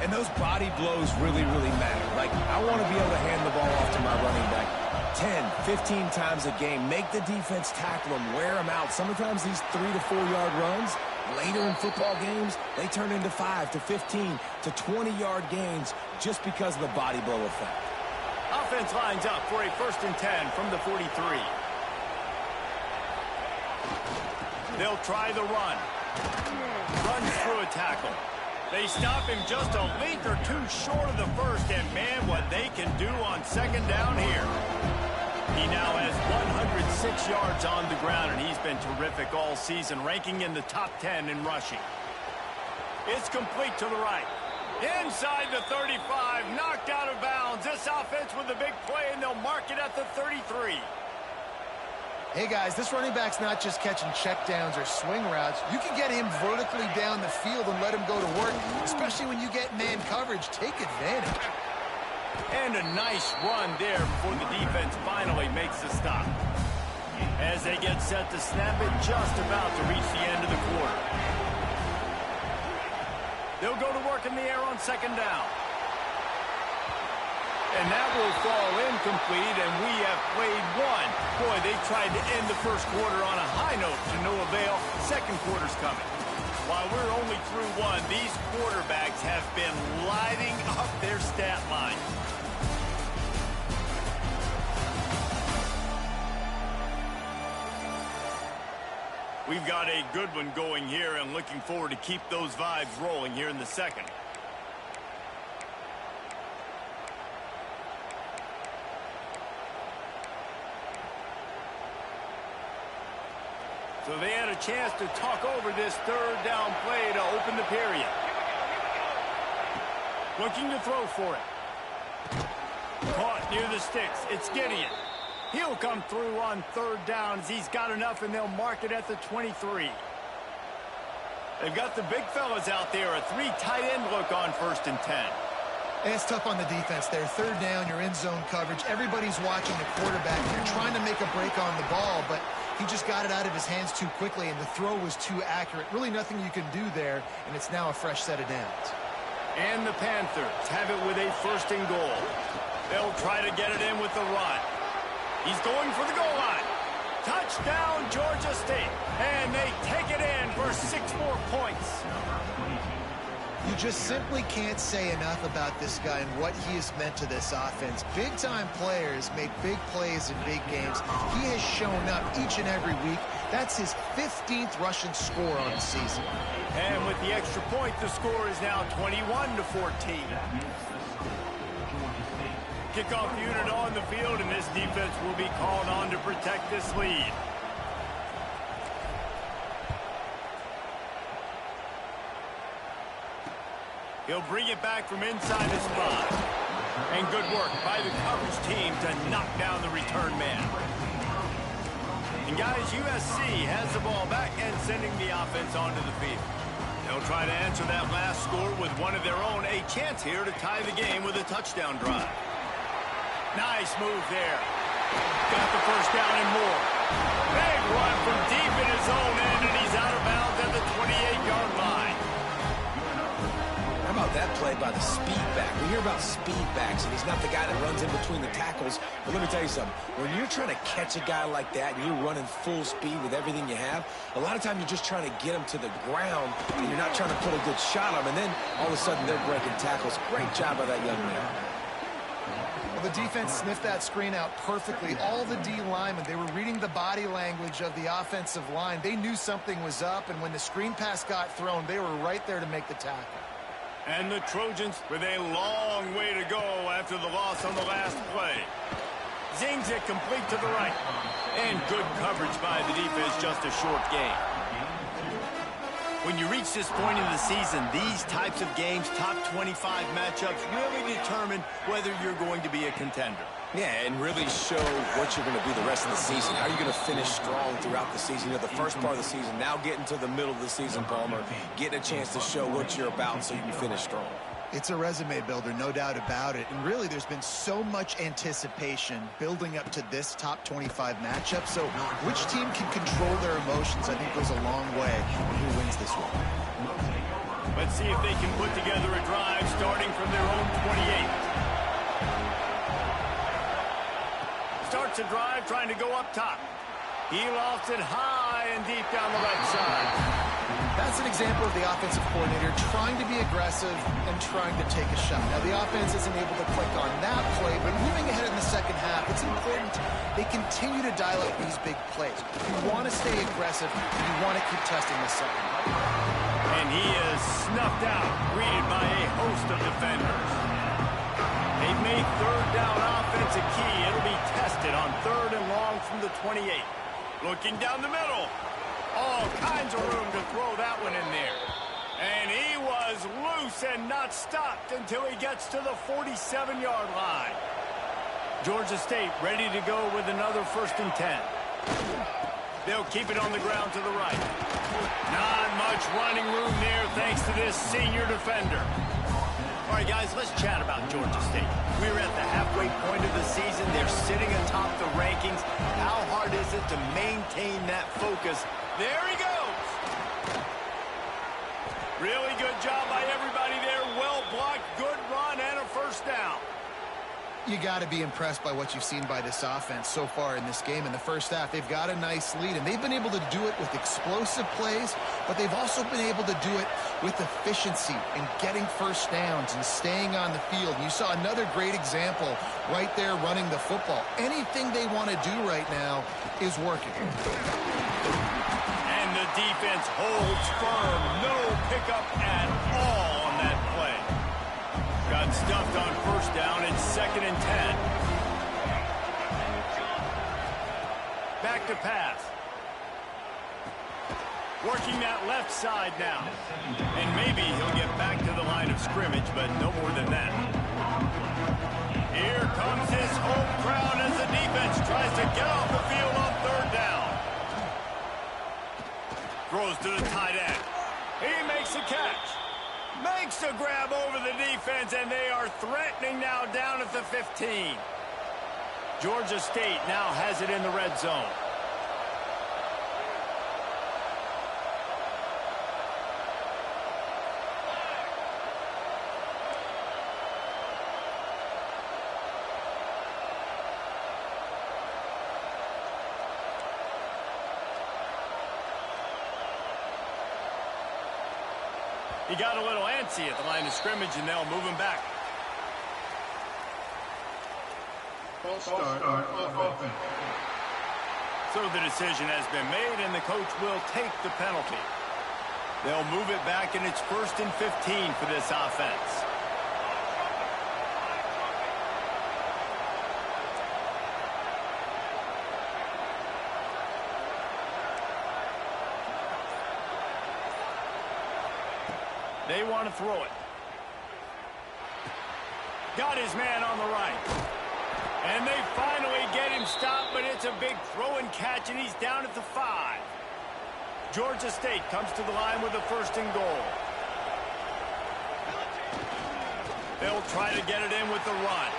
And those body blows really, really matter. Like, I want to be able to hand the ball off to my running back 10, 15 times a game. Make the defense tackle them, wear them out. Sometimes these 3 to 4 yard runs, later in football games, they turn into 5 to 15 to 20-yard gains just because of the body blow effect. Offense lines up for a 1st and 10 from the 43. They'll try the run. Runs through a tackle. They stop him just a length or 2 short of the first, and man, what they can do on 2nd down here. He now has 106 yards on the ground, and he's been terrific all season, ranking in the top 10 in rushing. It's complete to the right. Inside the 35, knocked out of bounds. This offense with a big play, and they'll mark it at the 33. Hey, guys, this running back's not just catching checkdowns or swing routes. You can get him vertically down the field and let him go to work, especially when you get man coverage. Take advantage. And a nice run there before the defense finally makes the stop. As they get set to snap it, just about to reach the end of the quarter. They'll go to work in the air on second down. And that will fall incomplete, and we have played one. Boy, they tried to end the first quarter on a high note to no avail. Second quarter's coming. While we're only through one, these quarterbacks have been lighting up their stat line. We've got a good one going here, and looking forward to keep those vibes rolling here in the second. So they had a chance to talk over this third down play to open the period. Looking to throw for it. Caught near the sticks. It's Gideon. He'll come through on third downs. He's got enough, and they'll mark it at the 23. They've got the big fellas out there. A 3 tight end look on 1st and 10. And it's tough on the defense there. Third down, you're in zone coverage. Everybody's watching the quarterback. You're trying to make a break on the ball, but he just got it out of his hands too quickly, and the throw was too accurate. Really nothing you can do there, and it's now a fresh set of downs. And the Panthers have it with a 1st and goal. They'll try to get it in with the run. He's going for the goal line. Touchdown, Georgia State. And they take it in for 6 more points. You just simply can't say enough about this guy and what he has meant to this offense. Big-time players make big plays in big games. He has shown up each and every week. That's his 15th rushing score on the season. And with the extra point, the score is now 21-14. Kickoff unit on the field, and this defense will be called on to protect this lead. He'll bring it back from inside the spot. And good work by the coverage team to knock down the return man. And guys, USC has the ball back and sending the offense onto the field. They'll try to answer that last score with one of their own. A chance here to tie the game with a touchdown drive. Nice move there. Got the first down and more. Big run from deep in his own end, and he's out of bounds at the 28-yard line. How about that play by the speed back? We hear about speed backs, and he's not the guy that runs in between the tackles. But let me tell you something. When you're trying to catch a guy like that and you're running full speed with everything you have, a lot of times you're just trying to get him to the ground, and you're not trying to put a good shot on him. And then all of a sudden they're breaking tackles. Great job by that young man. Well, the defense sniffed that screen out perfectly. All the D linemen, they were reading the body language of the offensive line. They knew something was up, and when the screen pass got thrown, they were right there to make the tackle. And the Trojans with a long way to go after the loss on the last play. Zings it complete to the right. And good coverage by the defense, just a short gain. When you reach this point in the season, these types of games, top 25 matchups, really determine whether you're going to be a contender. Yeah, and really show what you're going to be the rest of the season. How are you going to finish strong throughout the season? You know, the first part of the season, now getting to the middle of the season, Palmer, getting a chance to show what you're about so you can finish strong. It's a resume builder, no doubt about it. And really, there's been so much anticipation building up to this top 25 matchup. So which team can control their emotions, I think, goes a long way in who wins this one. Let's see if they can put together a drive starting from their own 28. Starts a drive trying to go up top. He lofts it high and deep down the right side. That's an example of the offensive coordinator trying to be aggressive and trying to take a shot. Now, the offense isn't able to click on that play, but moving ahead in the second half, it's important they continue to dial up these big plays. You want to stay aggressive, and you want to keep testing the second. And he is snuffed out, greeted by a host of defenders. They've made third down offense a key. It'll be tested on 3rd and long from the 28. Looking down the middle. All kinds of room to throw that one in there. And he was loose and not stopped until he gets to the 47-yard line. Georgia State ready to go with another 1st and 10. They'll keep it on the ground to the right. Not much running room there thanks to this senior defender. All right, guys, let's chat about Georgia State. We're at the halfway point of the season. They're sitting atop the rankings. How hard is it to maintain that focus? There he goes. Really good job by everybody there. Well blocked, good run, and a first down. You got to be impressed by what you've seen by this offense so far in this game. In the first half, they've got a nice lead, and they've been able to do it with explosive plays, but they've also been able to do it with efficiency and getting first downs and staying on the field. You saw another great example right there running the football. Anything they want to do right now is working. And the defense holds firm. No pickup at all on that play. Got stuffed on first down. It's 2nd and 10. Back to pass. Working that left side now. And maybe he'll get back to the line of scrimmage, but no more than that. Here comes his home crowd as the defense tries to get off the field on 3rd down. Throws to the tight end. He makes the catch. Makes a grab over the defense, and they are threatening now down at the 15. Georgia State now has it in the red zone. He got a little antsy at the line of scrimmage, and they'll move him back. False start on offense. So the decision has been made, and the coach will take the penalty. They'll move it back, and it's 1st and 15 for this offense. They want to throw it. Got his man on the right. And they finally get him stopped, but it's a big throw and catch, and he's down at the 5. Georgia State comes to the line with a 1st and goal. They'll try to get it in with the run.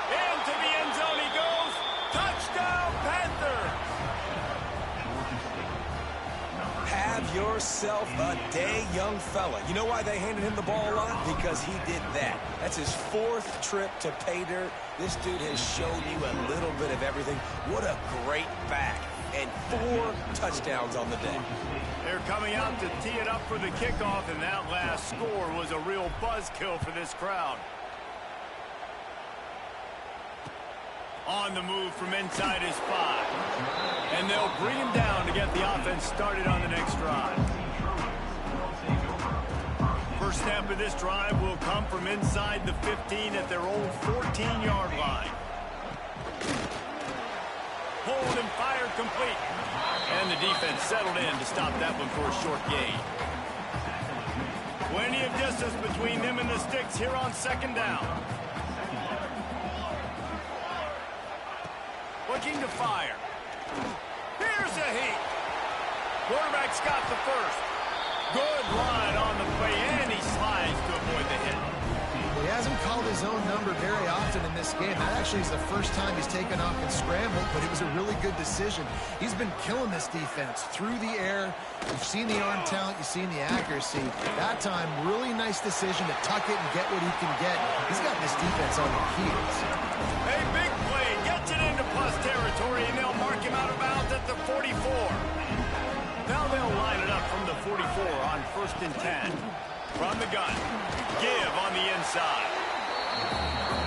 Into the end zone he goes. Touchdown, Panthers! Have yourself a day, young fella. You know why they handed him the ball a lot? Because he did that. That's his 4th trip to pay dirt. This dude has shown you a little bit of everything. What a great back. And 4 touchdowns on the day. They're coming out to tee it up for the kickoff, and that last score was a real buzzkill for this crowd. On the move from inside his 5. And they'll bring him down to get the offense started on the next drive. First snap of this drive will come from inside the 15 at their own 14-yard line. Pulled and fired complete. And the defense settled in to stop that one for a short gain. Plenty of distance between them and the sticks here on 2nd down. Looking to fire. Here's a heat. Quarterback's got the 1st. Good line on the play, and he slides to avoid the hit. He hasn't called his own number very often in this game. That actually is the first time he's taken off and scrambled, but it was a really good decision. He's been killing this defense through the air. You've seen the arm talent, you've seen the accuracy. That time, really nice decision to tuck it and get what he can get. He's got this defense on their heels. A big play gets it into plus territory, and they'll mark him out of bounds at the 44. Now they'll line it up from the 44 on 1st and 10. From the gun. Give on the inside.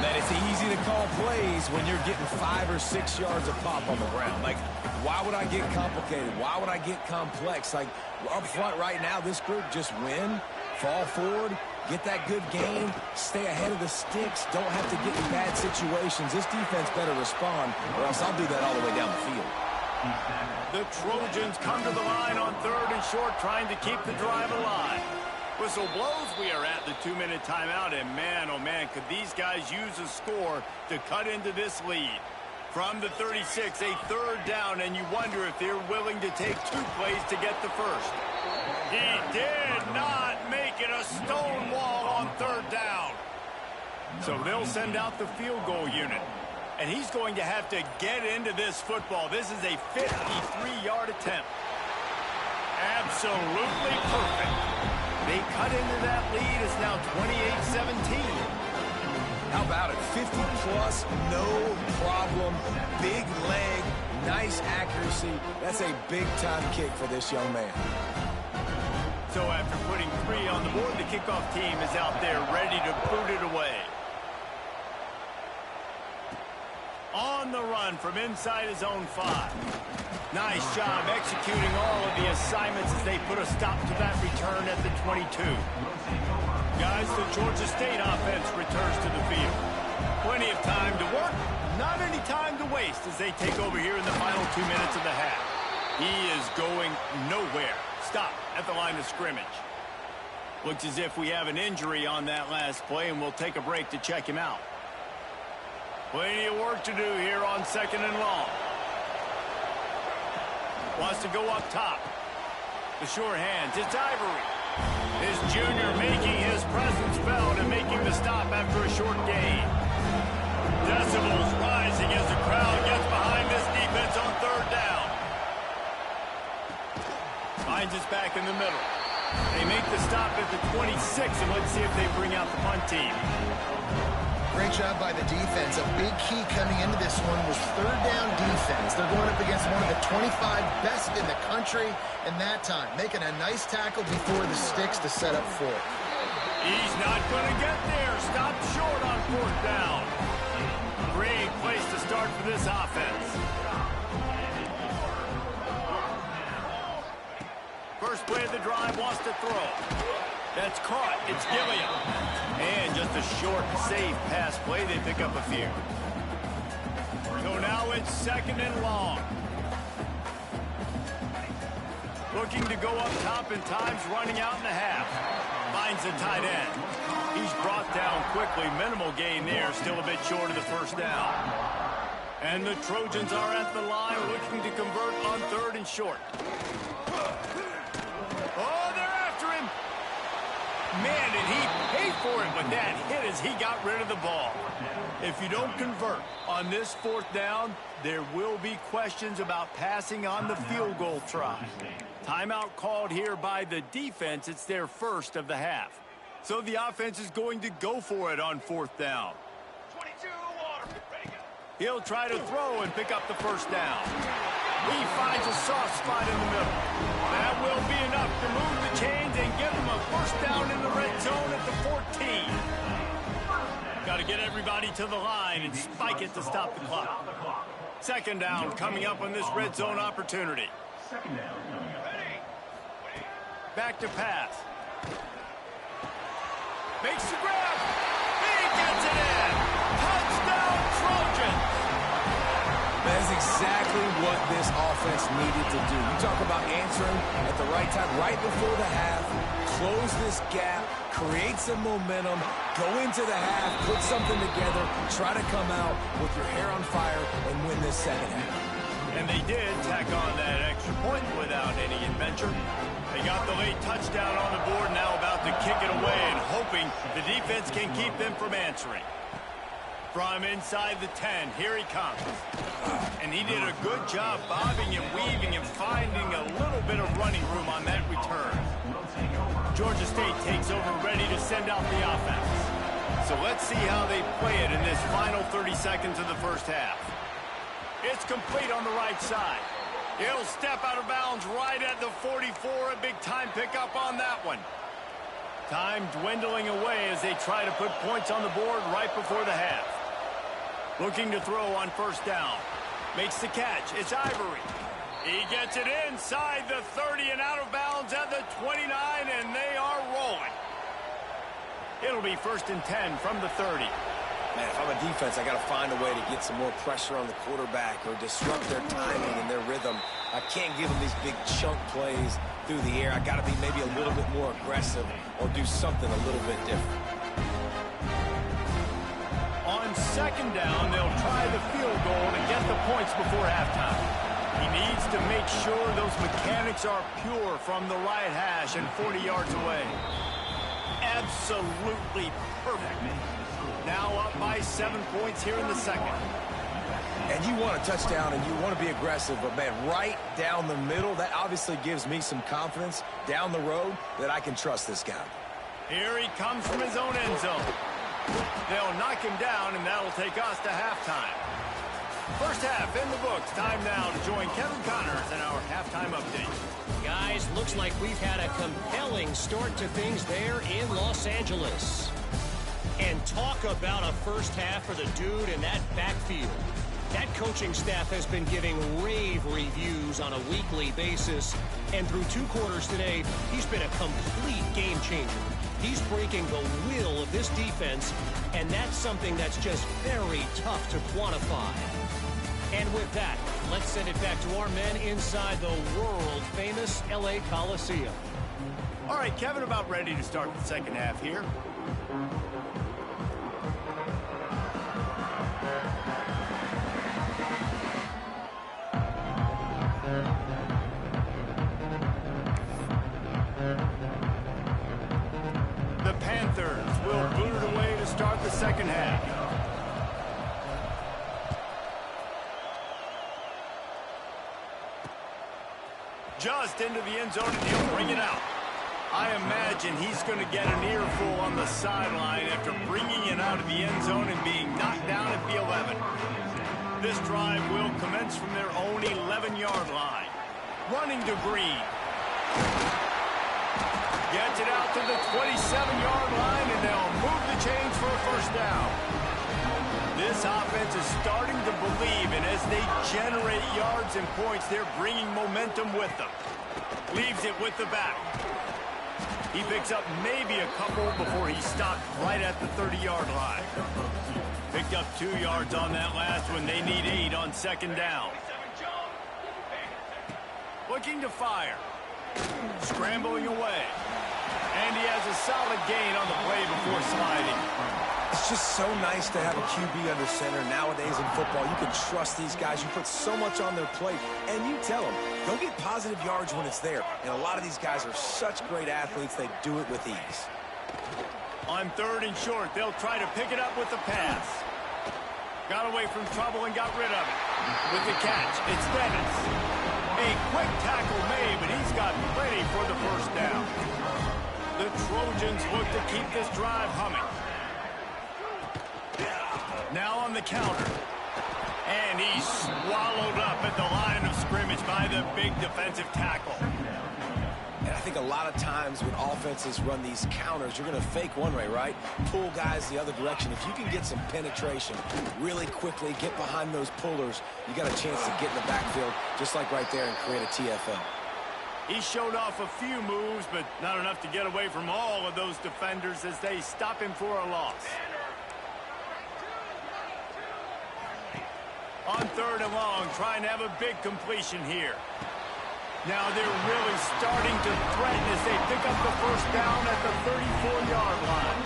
Man, it's easy to call plays when you're getting 5 or 6 yards of pop on the ground. Like, why would I get complicated? Why would I get complex? Like, up front right now, this group just win, fall forward, get that good gain, stay ahead of the sticks, don't have to get in bad situations. This defense better respond, or else I'll do that all the way down the field. The Trojans come to the line on 3rd and short, trying to keep the drive alive. Whistle blows, we are at the 2-minute timeout, and man, oh man, could these guys use a score to cut into this lead. From the 36, a third down, and you wonder if they're willing to take 2 plays to get the first. He did not make it a stone wall on third down. So they'll send out the field goal unit. And he's going to have to get into this football. This is a 53-yard attempt. Absolutely perfect. They cut into that lead. It's now 28-17. How about it? 50-plus, no problem. Big leg, nice accuracy. That's a big-time kick for this young man. So after putting 3 on the board, the kickoff team is out there ready to boot it away. On the run from inside his own 5. Nice job executing all of the assignments as they put a stop to that return at the 22. Guys, the Georgia State offense returns to the field. Plenty of time to work, not any time to waste as they take over here in the final 2 minutes of the half. He is going nowhere. Stop at the line of scrimmage. Looks as if we have an injury on that last play, and we'll take a break to check him out. Plenty of work to do here on 2nd and long. Wants to go up top. The sure hands, it's Ivory. This junior making his presence felt and making the stop after a short gain. Decibels rising as the crowd gets behind this defense on third down. Finds us back in the middle. They make the stop at the 26, and let's see if they bring out the punt team. Great job by the defense. A big key coming into this one was third down defense. They're going up against one of the 25 best in the country in that time, making a nice tackle before the sticks to set up 4. He's not going to get there. Stopped short on 4th down. Great place to start for this offense. First play of the drive, wants to throw. That's caught. It's Gilliam. And just a short, safe pass play. They pick up a few. So now it's 2nd and long. Looking to go up top in times, running out in the half. Finds the tight end. He's brought down quickly. Minimal gain there. Still a bit short of the first down. And the Trojans are at the line looking to convert on 3rd and short. Oh, they're after him. Man, did he pay for it with that hit as he got rid of the ball. If you don't convert on this 4th down, there will be questions about passing on the field goal try. Timeout called here by the defense. It's their first of the half. So the offense is going to go for it on 4th down. He'll try to throw and pick up the first down. He finds a soft spot in the middle. That will be enough to move the chains and give him a first down in the red zone at the 14. Got to get everybody to the line and spike it to stop the clock. 2nd down coming up on this red zone opportunity. Back to pass. Makes the grab. He gets it in. Touchdown, Trojans. That's exactly what this offense needed to do. You talk about answering at the right time, right before the half, close this gap, create some momentum, go into the half, put something together, try to come out with your hair on fire and win this 2nd half. And they did tack on that extra point without any adventure. They got the late touchdown on the board, now about to kick it away and hoping the defense can keep them from answering. From inside the 10, here he comes. And he did a good job bobbing and weaving and finding a little bit of running room on that return. Georgia State takes over, ready to send out the offense. So let's see how they play it in this final 30 seconds of the first half. It's complete on the right side. He'll step out of bounds right at the 44. A big time pickup on that one. Time dwindling away as they try to put points on the board right before the half. Looking to throw on 1st down. Makes the catch. It's Ivory. He gets it inside the 30 and out of bounds at the 29, and they are rolling. It'll be 1st and 10 from the 30. Man, if I'm a defense, I got to find a way to get some more pressure on the quarterback or disrupt their timing and their rhythm. I can't give them these big chunk plays through the air. I got to be maybe a little bit more aggressive or do something a little bit different. On On second down, they'll try the field goal to get the points before halftime. He needs to make sure those mechanics are pure from the right hash and 40 yards away. Absolutely perfect. Now up by 7 points here in the second. And you want a touchdown and you want to be aggressive, but man, right down the middle, that obviously gives me some confidence down the road that I can trust this guy. Here he comes from his own end zone. They'll knock him down, and that'll take us to halftime. First half in the books. Time now to join Kevin Connors in our halftime update. Guys, looks like we've had a compelling start to things there in Los Angeles. And talk about a first half for the dude in that backfield. That coaching staff has been giving rave reviews on a weekly basis. And through 2 quarters today, he's been a complete game changer. He's breaking the will of this defense, and that's something that's just very tough to quantify. And with that, let's send it back to our men inside the world-famous LA Coliseum. All right, Kevin, about ready to start the second half here. The Panthers will boot it away to start the second half. Just into the end zone, and he'll bring it out. I imagine he's going to get an earful on the sideline after bringing it out of the end zone and being knocked down at the 11. This drive will commence from their own 11-yard line. Running to Green. Gets it out to the 27-yard line, and they'll move the chains for a first down. This offense is starting to believe, and as they generate yards and points, they're bringing momentum with them. Leaves it with the back. He picks up maybe a couple before he stopped right at the 30-yard line. Picked up 2 yards on that last one. They need 8 on second down. Looking to fire. Scrambling away. And he has a solid gain on the play before sliding. It's just so nice to have a QB under center nowadays in football. You can trust these guys. You put so much on their plate, and you tell them, go get positive yards when it's there. And a lot of these guys are such great athletes, they do it with ease. On third and short, they'll try to pick it up with the pass. Got away from trouble and got rid of it. With the catch, it's Dennis. A quick tackle made, but he's got plenty for the first down. The Trojans look to keep this drive humming. Now on the counter. And he's swallowed up at the line of scrimmage by the big defensive tackle. And I think a lot of times when offenses run these counters, you're going to fake one way, right? Pull guys the other direction. If you can get some penetration really quickly, get behind those pullers, you got a chance to get in the backfield, just like right there, and create a TFL. He showed off a few moves, but not enough to get away from all of those defenders as they stop him for a loss. On third and long, trying to have a big completion here. Now they're really starting to threaten as they pick up the first down at the 34-yard line.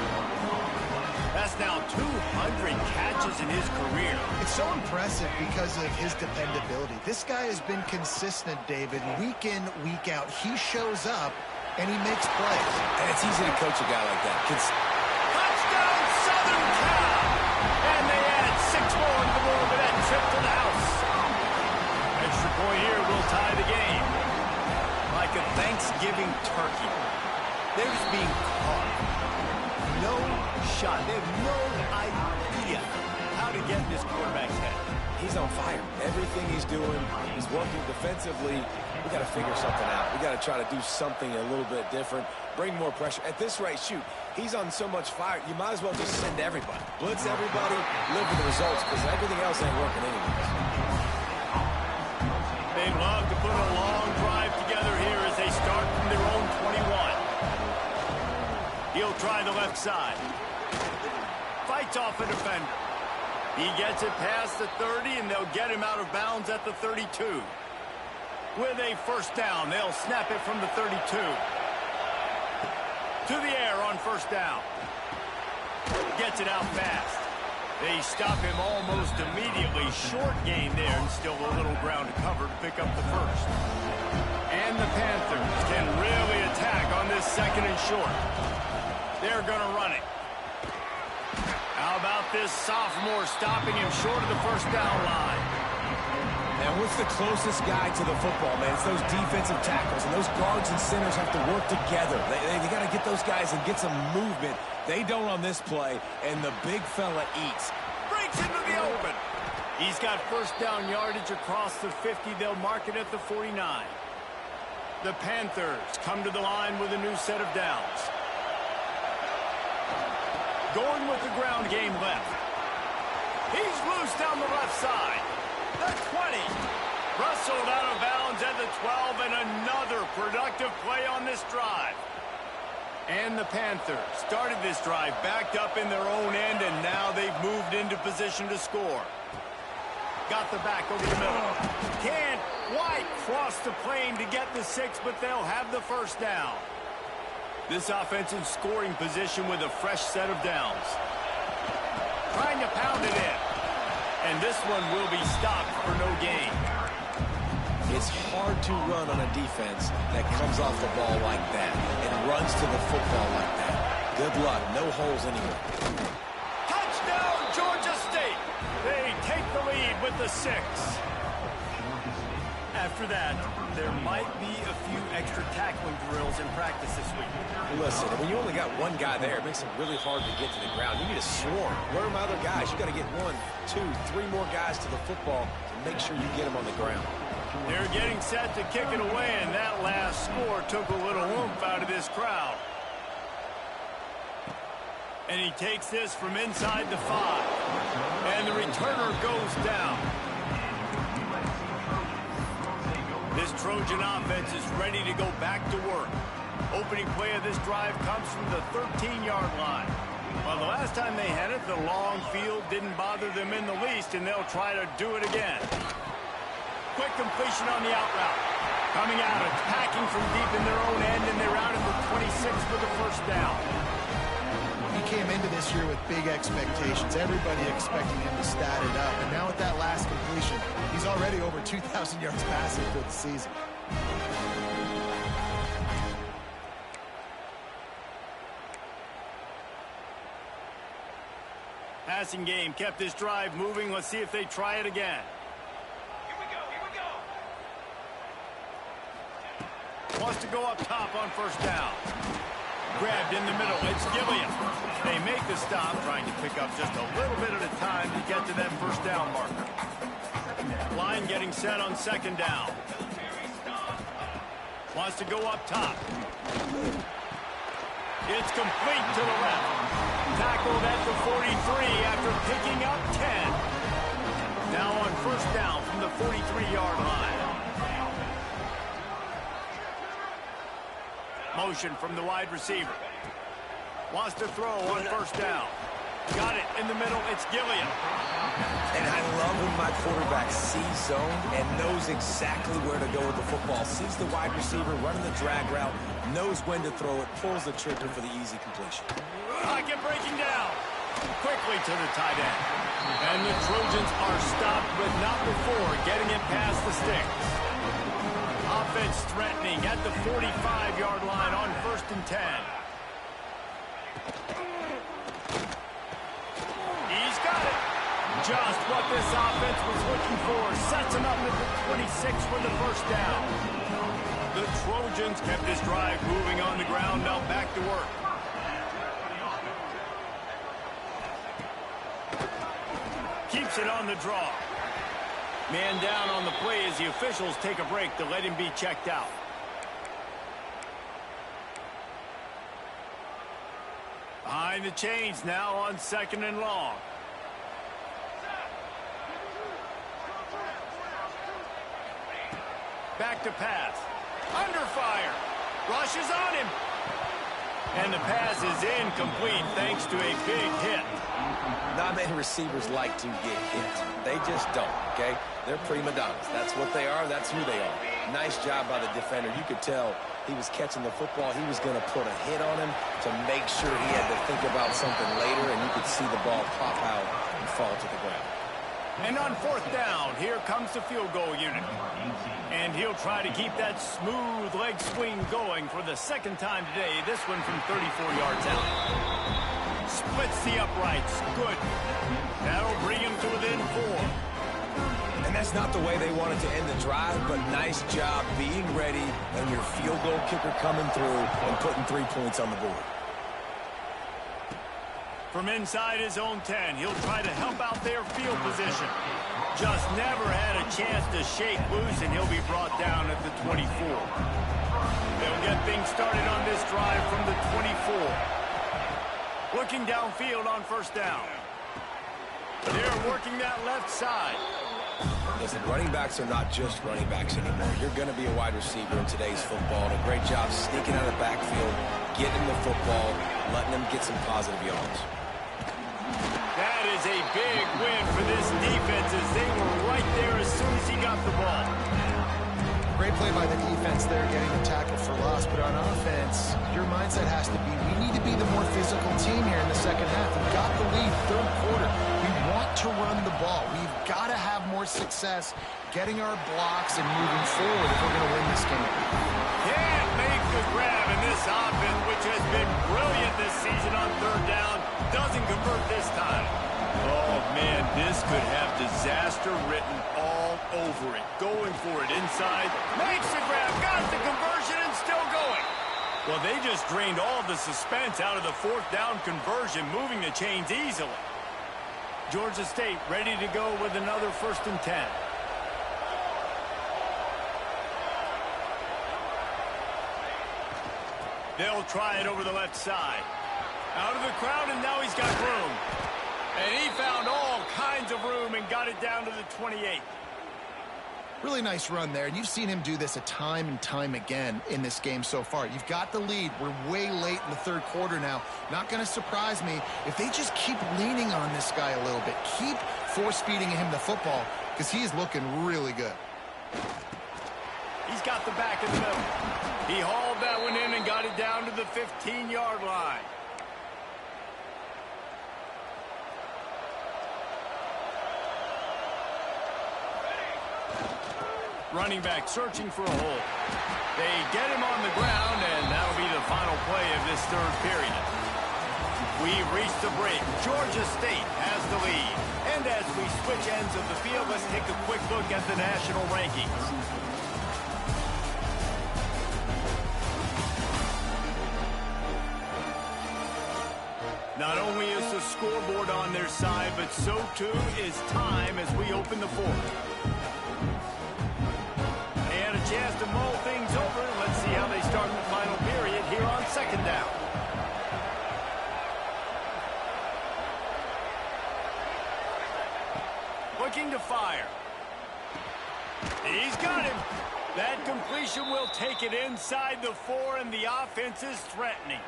That's now 200 catches in his career. It's so impressive because of his dependability. This guy has been consistent, David, week in, week out. He shows up, and he makes plays. And it's easy to coach a guy like that. Touchdown, Southern Cal! And they add 6 more to the board with that trip to the house. Extra point here will tie the game. Like a Thanksgiving turkey. They're just being caught. No shot. They have no idea how to get in this quarterback's head. He's on fire. Everything he's doing, he's working defensively. We got to figure something out. We got to try to do something a little bit different. Bring more pressure. At this rate, shoot, he's on so much fire, you might as well just send everybody. Blitz everybody, live with the results, because everything else ain't working anyways. They love to put a long drive together here as they start from their own 21. He'll try the left side. Fights off a defender. He gets it past the 30, and they'll get him out of bounds at the 32. With a first down, they'll snap it from the 32. To the air on first down. Gets it out fast. They stop him almost immediately. Short gain there, and still a little ground to cover to pick up the first. And the Panthers can really attack on this second and short. They're going to run it. How about this sophomore stopping him short of the first down line? And what's the closest guy to the football, man? It's those defensive tackles, and those guards and centers have to work together. They got to get those guys and get some movement. They don't on this play, and the big fella eats. Breaks into the open. He's got first down yardage across the 50. They'll mark it at the 49. The Panthers come to the line with a new set of downs. Going with the ground game left. He's loose down the left side. The 20. Rustled out of bounds at the 12, and another productive play on this drive. And the Panthers started this drive backed up in their own end, and now they've moved into position to score. Got the back over the middle. Can't quite cross the plane to get the 6, but they'll have the first down. This offense in scoring position with a fresh set of downs. Trying to pound it in. And this one will be stopped for no gain. It's hard to run on a defense that comes off the ball like that and runs to the football like that. Good luck. No holes anywhere. Touchdown, Georgia State. They take the lead with the 6. After that, there might be a few extra tackling drills in practice this week. Listen, when you only got one guy there, it makes it really hard to get to the ground. You need a swarm. Where are my other guys? You got to get 1, 2, 3 more guys to the football to make sure you get them on the ground. They're getting set to kick it away, and that last score took a little oomph out of this crowd. And he takes this from inside the 5. And the returner goes down. This Trojan offense is ready to go back to work. Opening play of this drive comes from the 13-yard line. Well, the last time they had it, the long field didn't bother them in the least, and they'll try to do it again. Quick completion on the out route. Coming out, attacking from deep in their own end, and they're out at the 26 for the first down. He came into this year with big expectations. Everybody expecting him to stat it up. And now with that last completion, he's already over 2,000 yards passing for the season. Passing game kept this drive moving. Let's see if they try it again. Here we go. Wants to go up top on first down. Grabbed in the middle. It's Gilliam. They make the stop, trying to pick up just a little bit at a time to get to that first down marker. Line getting set on second down. Wants to go up top. It's complete to the left. Tackled at the 43 after picking up 10. Now on first down from the 43-yard line. Motion from the wide receiver. Wants to throw on first down. Got it in the middle. It's Gilliam. And I love when my quarterback sees zone and knows exactly where to go with the football. Sees the wide receiver running the drag route, knows when to throw it, pulls the trigger for the easy completion. Pocket breaking down. Quickly to the tight end. And the Trojans are stopped, but not before getting it past the sticks. Offense threatening at the 45-yard line on 1st and 10. He's got it. Just what this offense was looking for. Sets him up at the 26 for the first down. The Trojans kept this drive moving on the ground. Now back to work. Keeps it on the draw. Man down on the play as the officials take a break to let him be checked out. Behind the chains now on 2nd and long. Back to pass. Under fire. Rushes on him. And the pass is incomplete thanks to a big hit. Not many receivers like to get hit. They just don't, okay? They're prima donnas. That's what they are. That's who they are. Nice job by the defender. You could tell he was catching the football. He was going to put a hit on him to make sure he had to think about something later, and you could see the ball pop out and fall to the ground. And on 4th down, here comes the field goal unit. And he'll try to keep that smooth leg swing going for the 2nd time today, this one from 34 yards out. Splits the uprights. Good. That'll bring him to within 4. And that's not the way they wanted to end the drive, but nice job being ready and your field goal kicker coming through and putting 3 points on the board. From inside his own 10, he'll try to help out their field position. Just never had a chance to shake loose, and he'll be brought down at the 24. They'll get things started on this drive from the 24. Looking downfield on 1st down. They're working that left side. Listen, running backs are not just running backs anymore. You're going to be a wide receiver in today's football. And a great job sneaking out of the backfield, getting the football, letting them get some positive yards. That is a big win for this defense as they were right there as soon as he got the ball. Great play by the defense there, getting the tackle for loss. But on offense, your mindset has to be, we need to be the more physical team here in the 2nd half. We've got the lead, 3rd quarter. We want to run the ball. We've got to have more success getting our blocks and moving forward if we're going to win this game. Can't make the grab in this offense, which has been brilliant this season on 3rd down. Doesn't convert this time. Oh, man, this could have disaster written all over it. Going for it inside. Makes the grab. Got the conversion and still going. Well, they just drained all the suspense out of the 4th down conversion, moving the chains easily. Georgia State ready to go with another 1st and 10. They'll try it over the left side. Out of the crowd, and now he's got room. And he found all kinds of room and got it down to the 28. Really nice run there, and you've seen him do this a time and time again in this game so far. You've got the lead. We're way late in the 3rd quarter now. Not going to surprise me if they just keep leaning on this guy a little bit. Keep force-feeding him the football because he is looking really good. He's got the back in the middle. He hauled that one in and got it down to the 15-yard line. Running back searching for a hole. They get him on the ground, and that'll be the final play of this 3rd period. We've reached the break. Georgia State has the lead. And as we switch ends of the field, let's take a quick look at the national rankings. Not only is the scoreboard on their side, but so too is time as we open the 4th. Chance to mull things over. Let's see how they start the final period here on 2nd down. Looking to fire. He's got him. That completion will take it inside the 4, and the offense is threatening.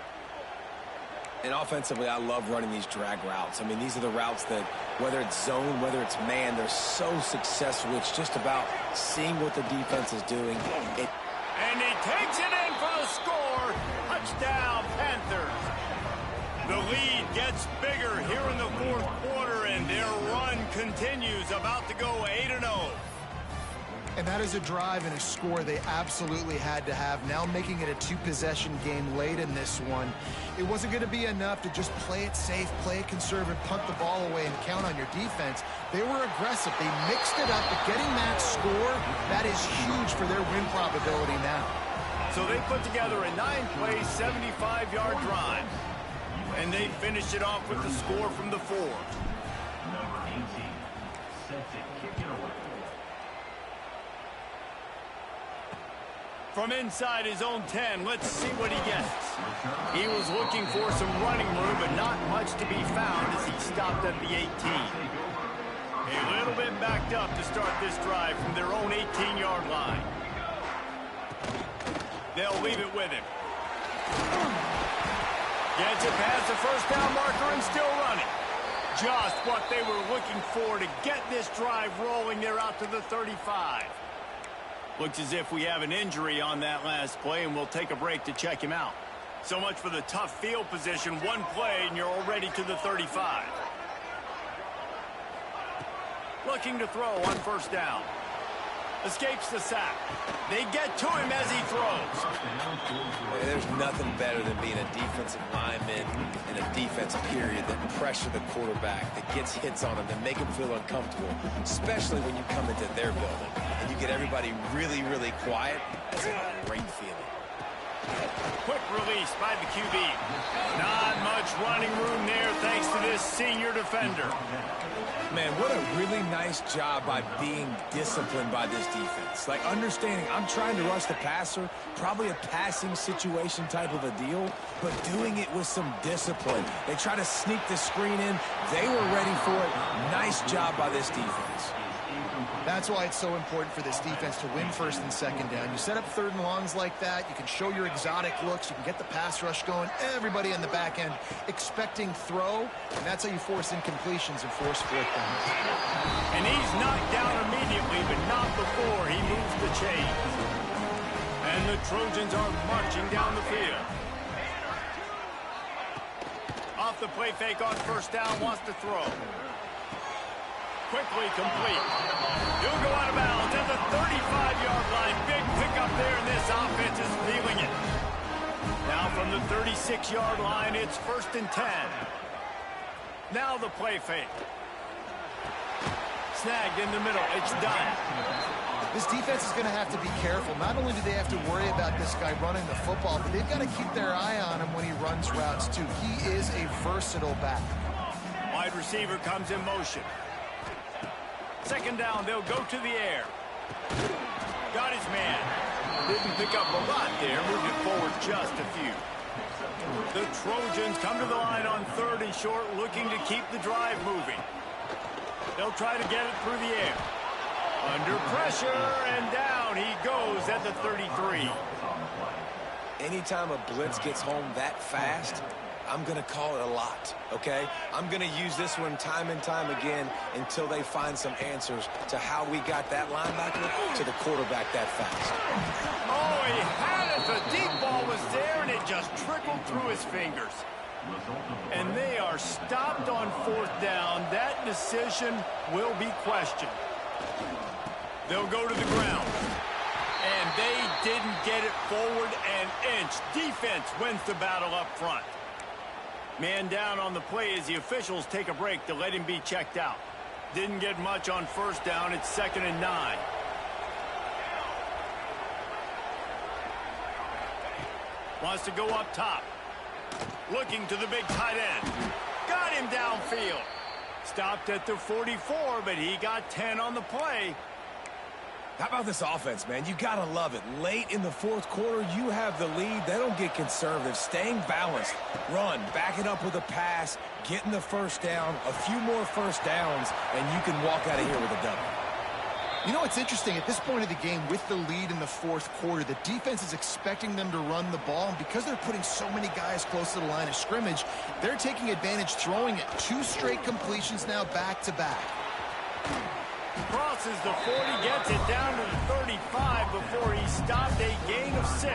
And offensively, I love running these drag routes. I mean, these are the routes that, whether it's zone, whether it's man, they're so successful. It's just about seeing what the defense is doing. And he takes it in for the score. Touchdown, Panthers. The lead gets bigger here in the 4th quarter, and their run continues, about to go 8-0. And that is a drive and a score they absolutely had to have. Now making it a 2-possession game late in this one. It wasn't going to be enough to just play it safe, play it conservative, punt the ball away, and count on your defense. They were aggressive. They mixed it up, but getting that score, that is huge for their win probability now. So they put together a 9-play, 75-yard drive. And they finished it off with the score from the 4. Number 18, set to kick it away. From inside his own 10, let's see what he gets. He was looking for some running room, but not much to be found as he stopped at the 18. A little bit backed up to start this drive from their own 18-yard line. They'll leave it with him. Gets it past the 1st down marker and still running. Just what they were looking for to get this drive rolling. They're out to the 35. Looks as if we have an injury on that last play, and we'll take a break to check him out. So much for the tough field position. One play, and you're already to the 35. Looking to throw on first down. Escapes the sack. They get to him as he throws. There's nothing better than being a defensive lineman in a defense period that pressure the quarterback, that gets hits on him, that make him feel uncomfortable, especially when you come into their building and you get everybody really, really quiet. That's a great feeling. Quick release by the QB. Not much running room there thanks to this senior defender. Man, what a really nice job by being disciplined by this defense. Like, understanding I'm trying to rush the passer, probably a passing situation type of a deal, but doing it with some discipline. They try to sneak the screen in. They were ready for it. Nice job by this defense. That's why it's so important for this defense to win first and second down. You set up third and longs like that. You can show your exotic looks. You can get the pass rush going. Everybody on the back end expecting throw, and that's how you force incompletions and force fourth downs. And he's knocked down immediately, but not before he moves the chains. And the Trojans are marching down the field. Off the play fake on first down, wants to throw. Quickly complete. He'll go out of bounds at the 35-yard line. Big pickup there, and this offense is feeling it. Now from the 36-yard line, it's first and 10. Now the play fake. Snagged in the middle. It's done. This defense is going to have to be careful. Not only do they have to worry about this guy running the football, but they've got to keep their eye on him when he runs routes, too. He is a versatile back. Wide receiver comes in motion. Second down, they'll go to the air. Got his man. Didn't pick up a lot there, moved it forward just a few. The Trojans come to the line on third and short, looking to keep the drive moving. They'll try to get it through the air. Under pressure, and down he goes at the 33. Anytime a blitz gets home that fast, I'm going to call it a lot, okay? I'm going to use this one time and time again until they find some answers to how we got that linebacker to the quarterback that fast. Oh, he had it. The deep ball was there, and it just trickled through his fingers. And they are stopped on fourth down. That decision will be questioned. They'll go to the ground. And they didn't get it forward an inch. Defense wins the battle up front. Man down on the play as the officials take a break to let him be checked out. Didn't get much on first down. It's 2nd and 9. Wants to go up top. Looking to the big tight end. Got him downfield. Stopped at the 44, but he got 10 on the play. How about this offense, man? You got to love it. Late in the fourth quarter, you have the lead. They don't get conservative. Staying balanced. Run, back it up with a pass, getting the first down, a few more first downs, and you can walk out of here with a W. You know, it's interesting. At this point of the game, with the lead in the fourth quarter, the defense is expecting them to run the ball, and because they're putting so many guys close to the line of scrimmage, they're taking advantage, throwing it. 2 straight completions now back-to-back. Crosses the 40, gets it down to the 35 before he stopped, a gain of 6.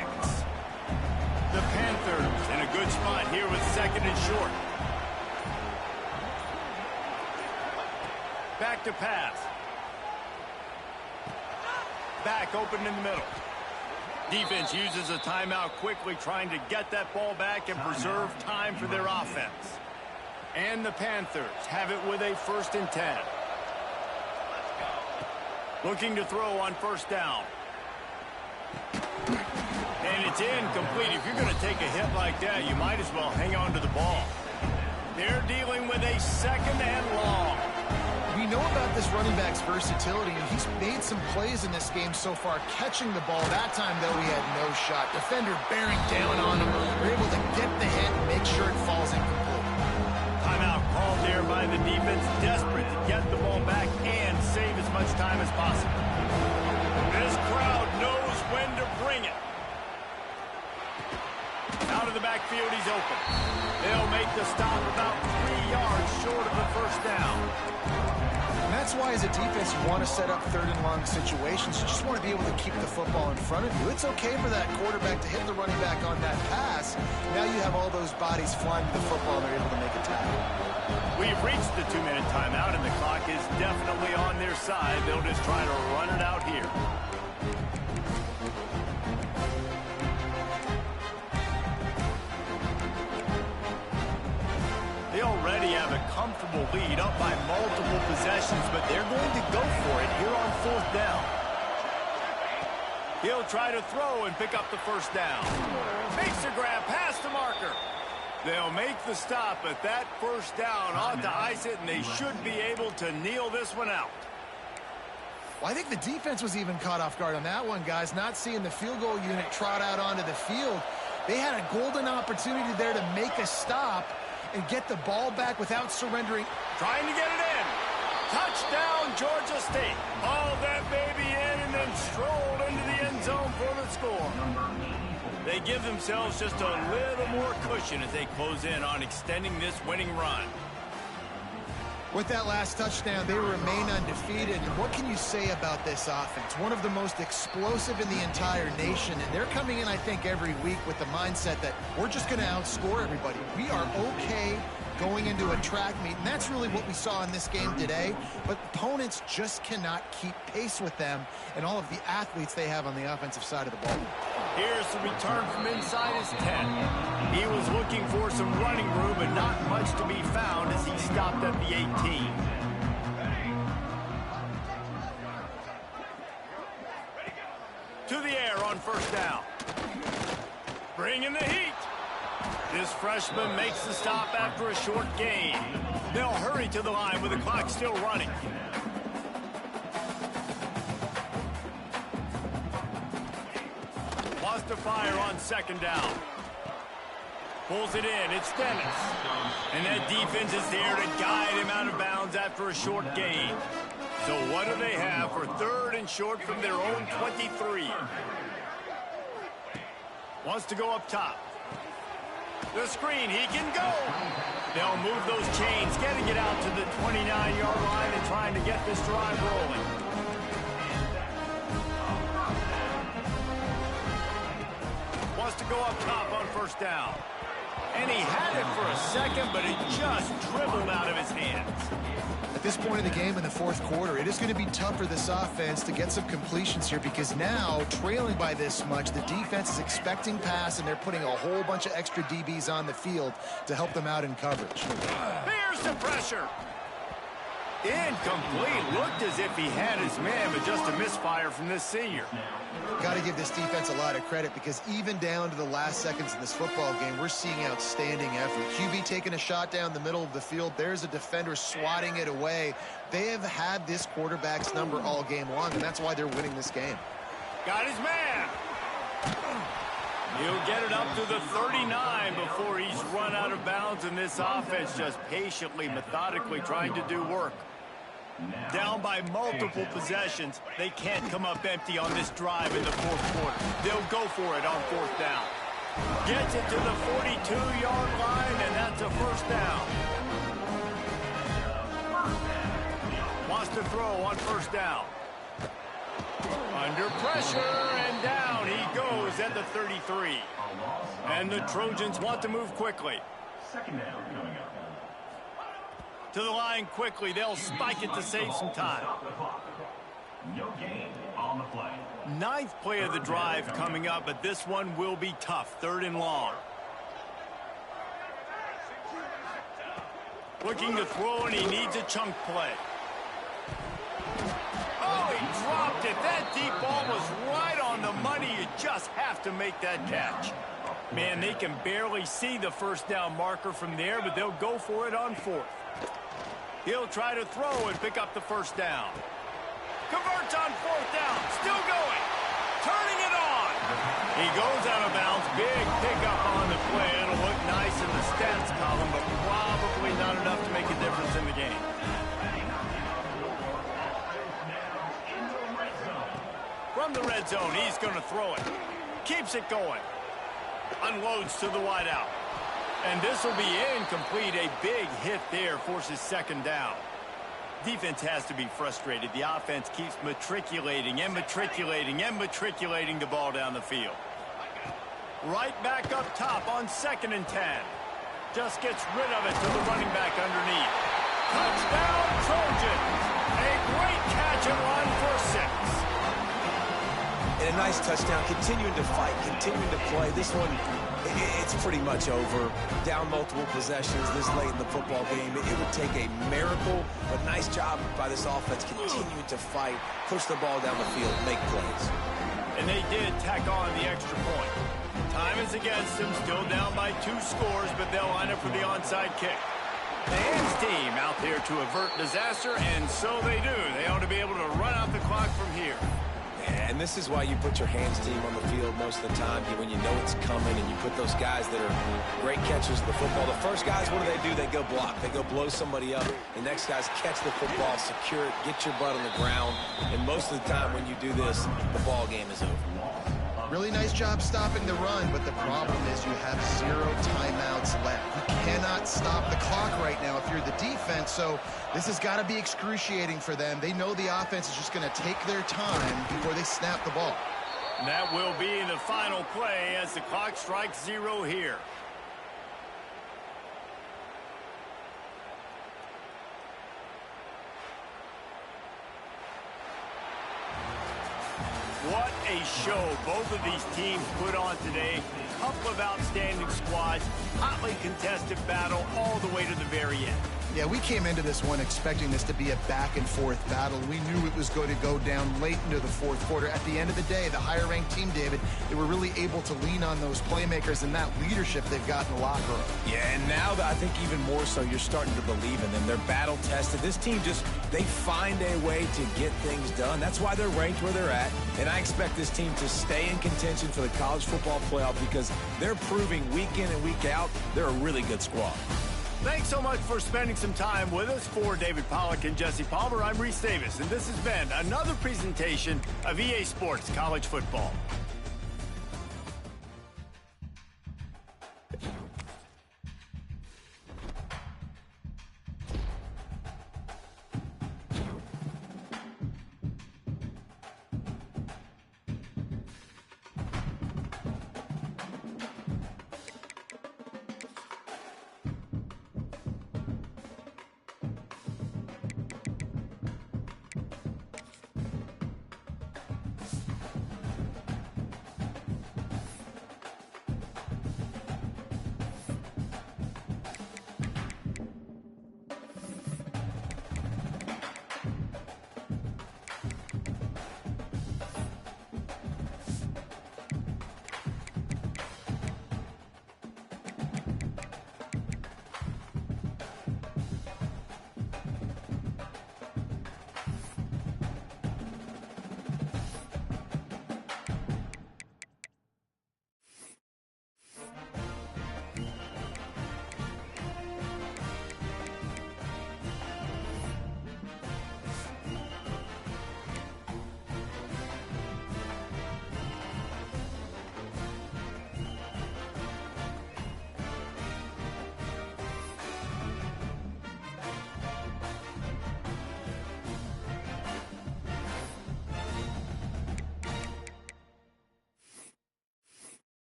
The Panthers in a good spot here with 2nd and short. Back to pass. Back open in the middle. Defense uses a timeout quickly, trying to get that ball back and preserve time for their offense. And the Panthers have it with a 1st and 10. Looking to throw on first down. And it's incomplete. If you're going to take a hit like that, you might as well hang on to the ball. They're dealing with a 2nd and long. We know about this running back's versatility, and he's made some plays in this game so far, catching the ball. That time, though, he had no shot. Defender bearing down on him. They're able to get the hit and make sure it falls incomplete. Timeout called there by the defense, desperate to get the ball back and save as much time as possible. This crowd knows when to bring it. Out of the backfield, he's open. They'll make the stop about 3 yards short of the first down. And that's why, as a defense, you want to set up third and long situations. You just want to be able to keep the football in front of you. It's okay for that quarterback to hit the running back on that pass. Now you have all those bodies flying to the football, and they're able to make a tackle. We've reached the 2-minute timeout, and the clock is definitely on their side. They'll just try to run it out here. They already have a comfortable lead, up by multiple possessions, but they're going to go for it here on 4th down. He'll try to throw and pick up the first down. Makes a grab past the marker. They'll make the stop, but that first down ought to ice it, and they should be able to kneel this one out. Well, I think the defense was even caught off guard on that one, guys. Not seeing the field goal unit trot out onto the field. They had a golden opportunity there to make a stop and get the ball back without surrendering. Trying to get it in. Touchdown, Georgia State. All that baby in and then strolled into the end zone for the score. They give themselves just a little more cushion as they close in on extending this winning run. With that last touchdown, they remain undefeated. And what can you say about this offense? One of the most explosive in the entire nation. And they're coming in, I think, every week with the mindset that we're just going to outscore everybody. We are okay going into a track meet. And that's really what we saw in this game today. But opponents just cannot keep pace with them and all of the athletes they have on the offensive side of the ball. Here's the return from inside his 10. He was looking for some running room, but not much to be found as he stopped at the 18. To the air on first down. Bringing the heat. This freshman makes the stop after a short gain. They'll hurry to the line with the clock still running. Wants to fire on second down. Pulls it in. It's Dennis. And that defense is there to guide him out of bounds after a short gain. So what do they have for third and short from their own 23? Wants to go up top. The screen, he can go. They'll move those chains, getting it out to the 29-yard line and trying to get this drive rolling. Wants to go up top on first down. And he had it for a second, but it just dribbled out of his hands. At this point in the game in the fourth quarter, it is going to be tough for this offense to get some completions here because now, trailing by this much, the defense is expecting pass, and they're putting a whole bunch of extra DBs on the field to help them out in coverage. Here's the pressure. Incomplete. Looked as if he had his man, but just a misfire from this senior. Got to give this defense a lot of credit because even down to the last seconds in this football game, we're seeing outstanding effort. QB taking a shot down the middle of the field. There's a defender swatting it away. They have had this quarterback's number all game long, and that's why they're winning this game. Got his man. He'll get it up to the 39 before he's run out of bounds, and this offense just patiently, methodically trying to do work. Down by multiple possessions, they can't come up empty on this drive in the fourth quarter. They'll go for it on fourth down. Gets it to the 42-yard line, and that's a first down. Wants to throw on first down. Under pressure, and down he goes at the 33. And the Trojans want to move quickly. Second down coming up. To the line quickly. They'll spike it to save some time. No gain on the play. Ninth play of the drive coming up, but this one will be tough. Third and long. Looking to throw, and he needs a chunk play. Oh, he dropped it. That deep ball was right on the money. You just have to make that catch. Man, they can barely see the first down marker from there, but they'll go for it on fourth. He'll try to throw and pick up the first down. Converts on fourth down. Still going. Turning it on. He goes out of bounds. Big pickup on the play. It'll look nice in the stats column, but probably not enough to make a difference in the game. From the red zone, he's going to throw it. Keeps it going. Unloads to the wideout. And this will be incomplete. A big hit there forces second down. Defense has to be frustrated. The offense keeps matriculating and matriculating and matriculating the ball down the field. Right back up top on 2nd and 10. Just gets rid of it to the running back underneath. Touchdown, Trojans! A great catch and run for 6. And a nice touchdown, continuing to fight, continuing to play. This one, it's pretty much over. Down multiple possessions this late in the football game. It would take a miracle, but nice job by this offense continuing to fight, push the ball down the field, make plays. And they did tack on the extra point. Time is against them, still down by 2 scores, but they'll line up for the onside kick. The hands team out there to avert disaster, and so they do. They ought to be able to run out the clock from here. And this is why you put your hands team on the field most of the time, when you know it's coming, and you put those guys that are great catchers of the football. The first guys, what do? They go block. They go blow somebody up. The next guys catch the football, secure it, get your butt on the ground. And most of the time when you do this, the ball game is over. Really nice job stopping the run, but the problem is you have 0 timeouts left. You cannot stop the clock right now if you're the defense, so this has got to be excruciating for them. They know the offense is just going to take their time before they snap the ball. And that will be the final play as the clock strikes 0 here. What a show both of these teams put on today. Couple of outstanding squads, hotly contested battle all the way to the very end. Yeah, we came into this one expecting this to be a back-and-forth battle. We knew it was going to go down late into the 4th quarter. At the end of the day, the higher-ranked team, David, they were really able to lean on those playmakers and that leadership they've got in the locker room. Yeah, and now I think even more so, you're starting to believe in them. They're battle-tested. This team they find a way to get things done. That's why they're ranked where they're at. And I expect this team to stay in contention for the college football playoff because they're proving week in and week out they're a really good squad. Thanks so much for spending some time with us. For David Pollack and Jesse Palmer, I'm Reese Davis, and this has been another presentation of EA Sports College Football.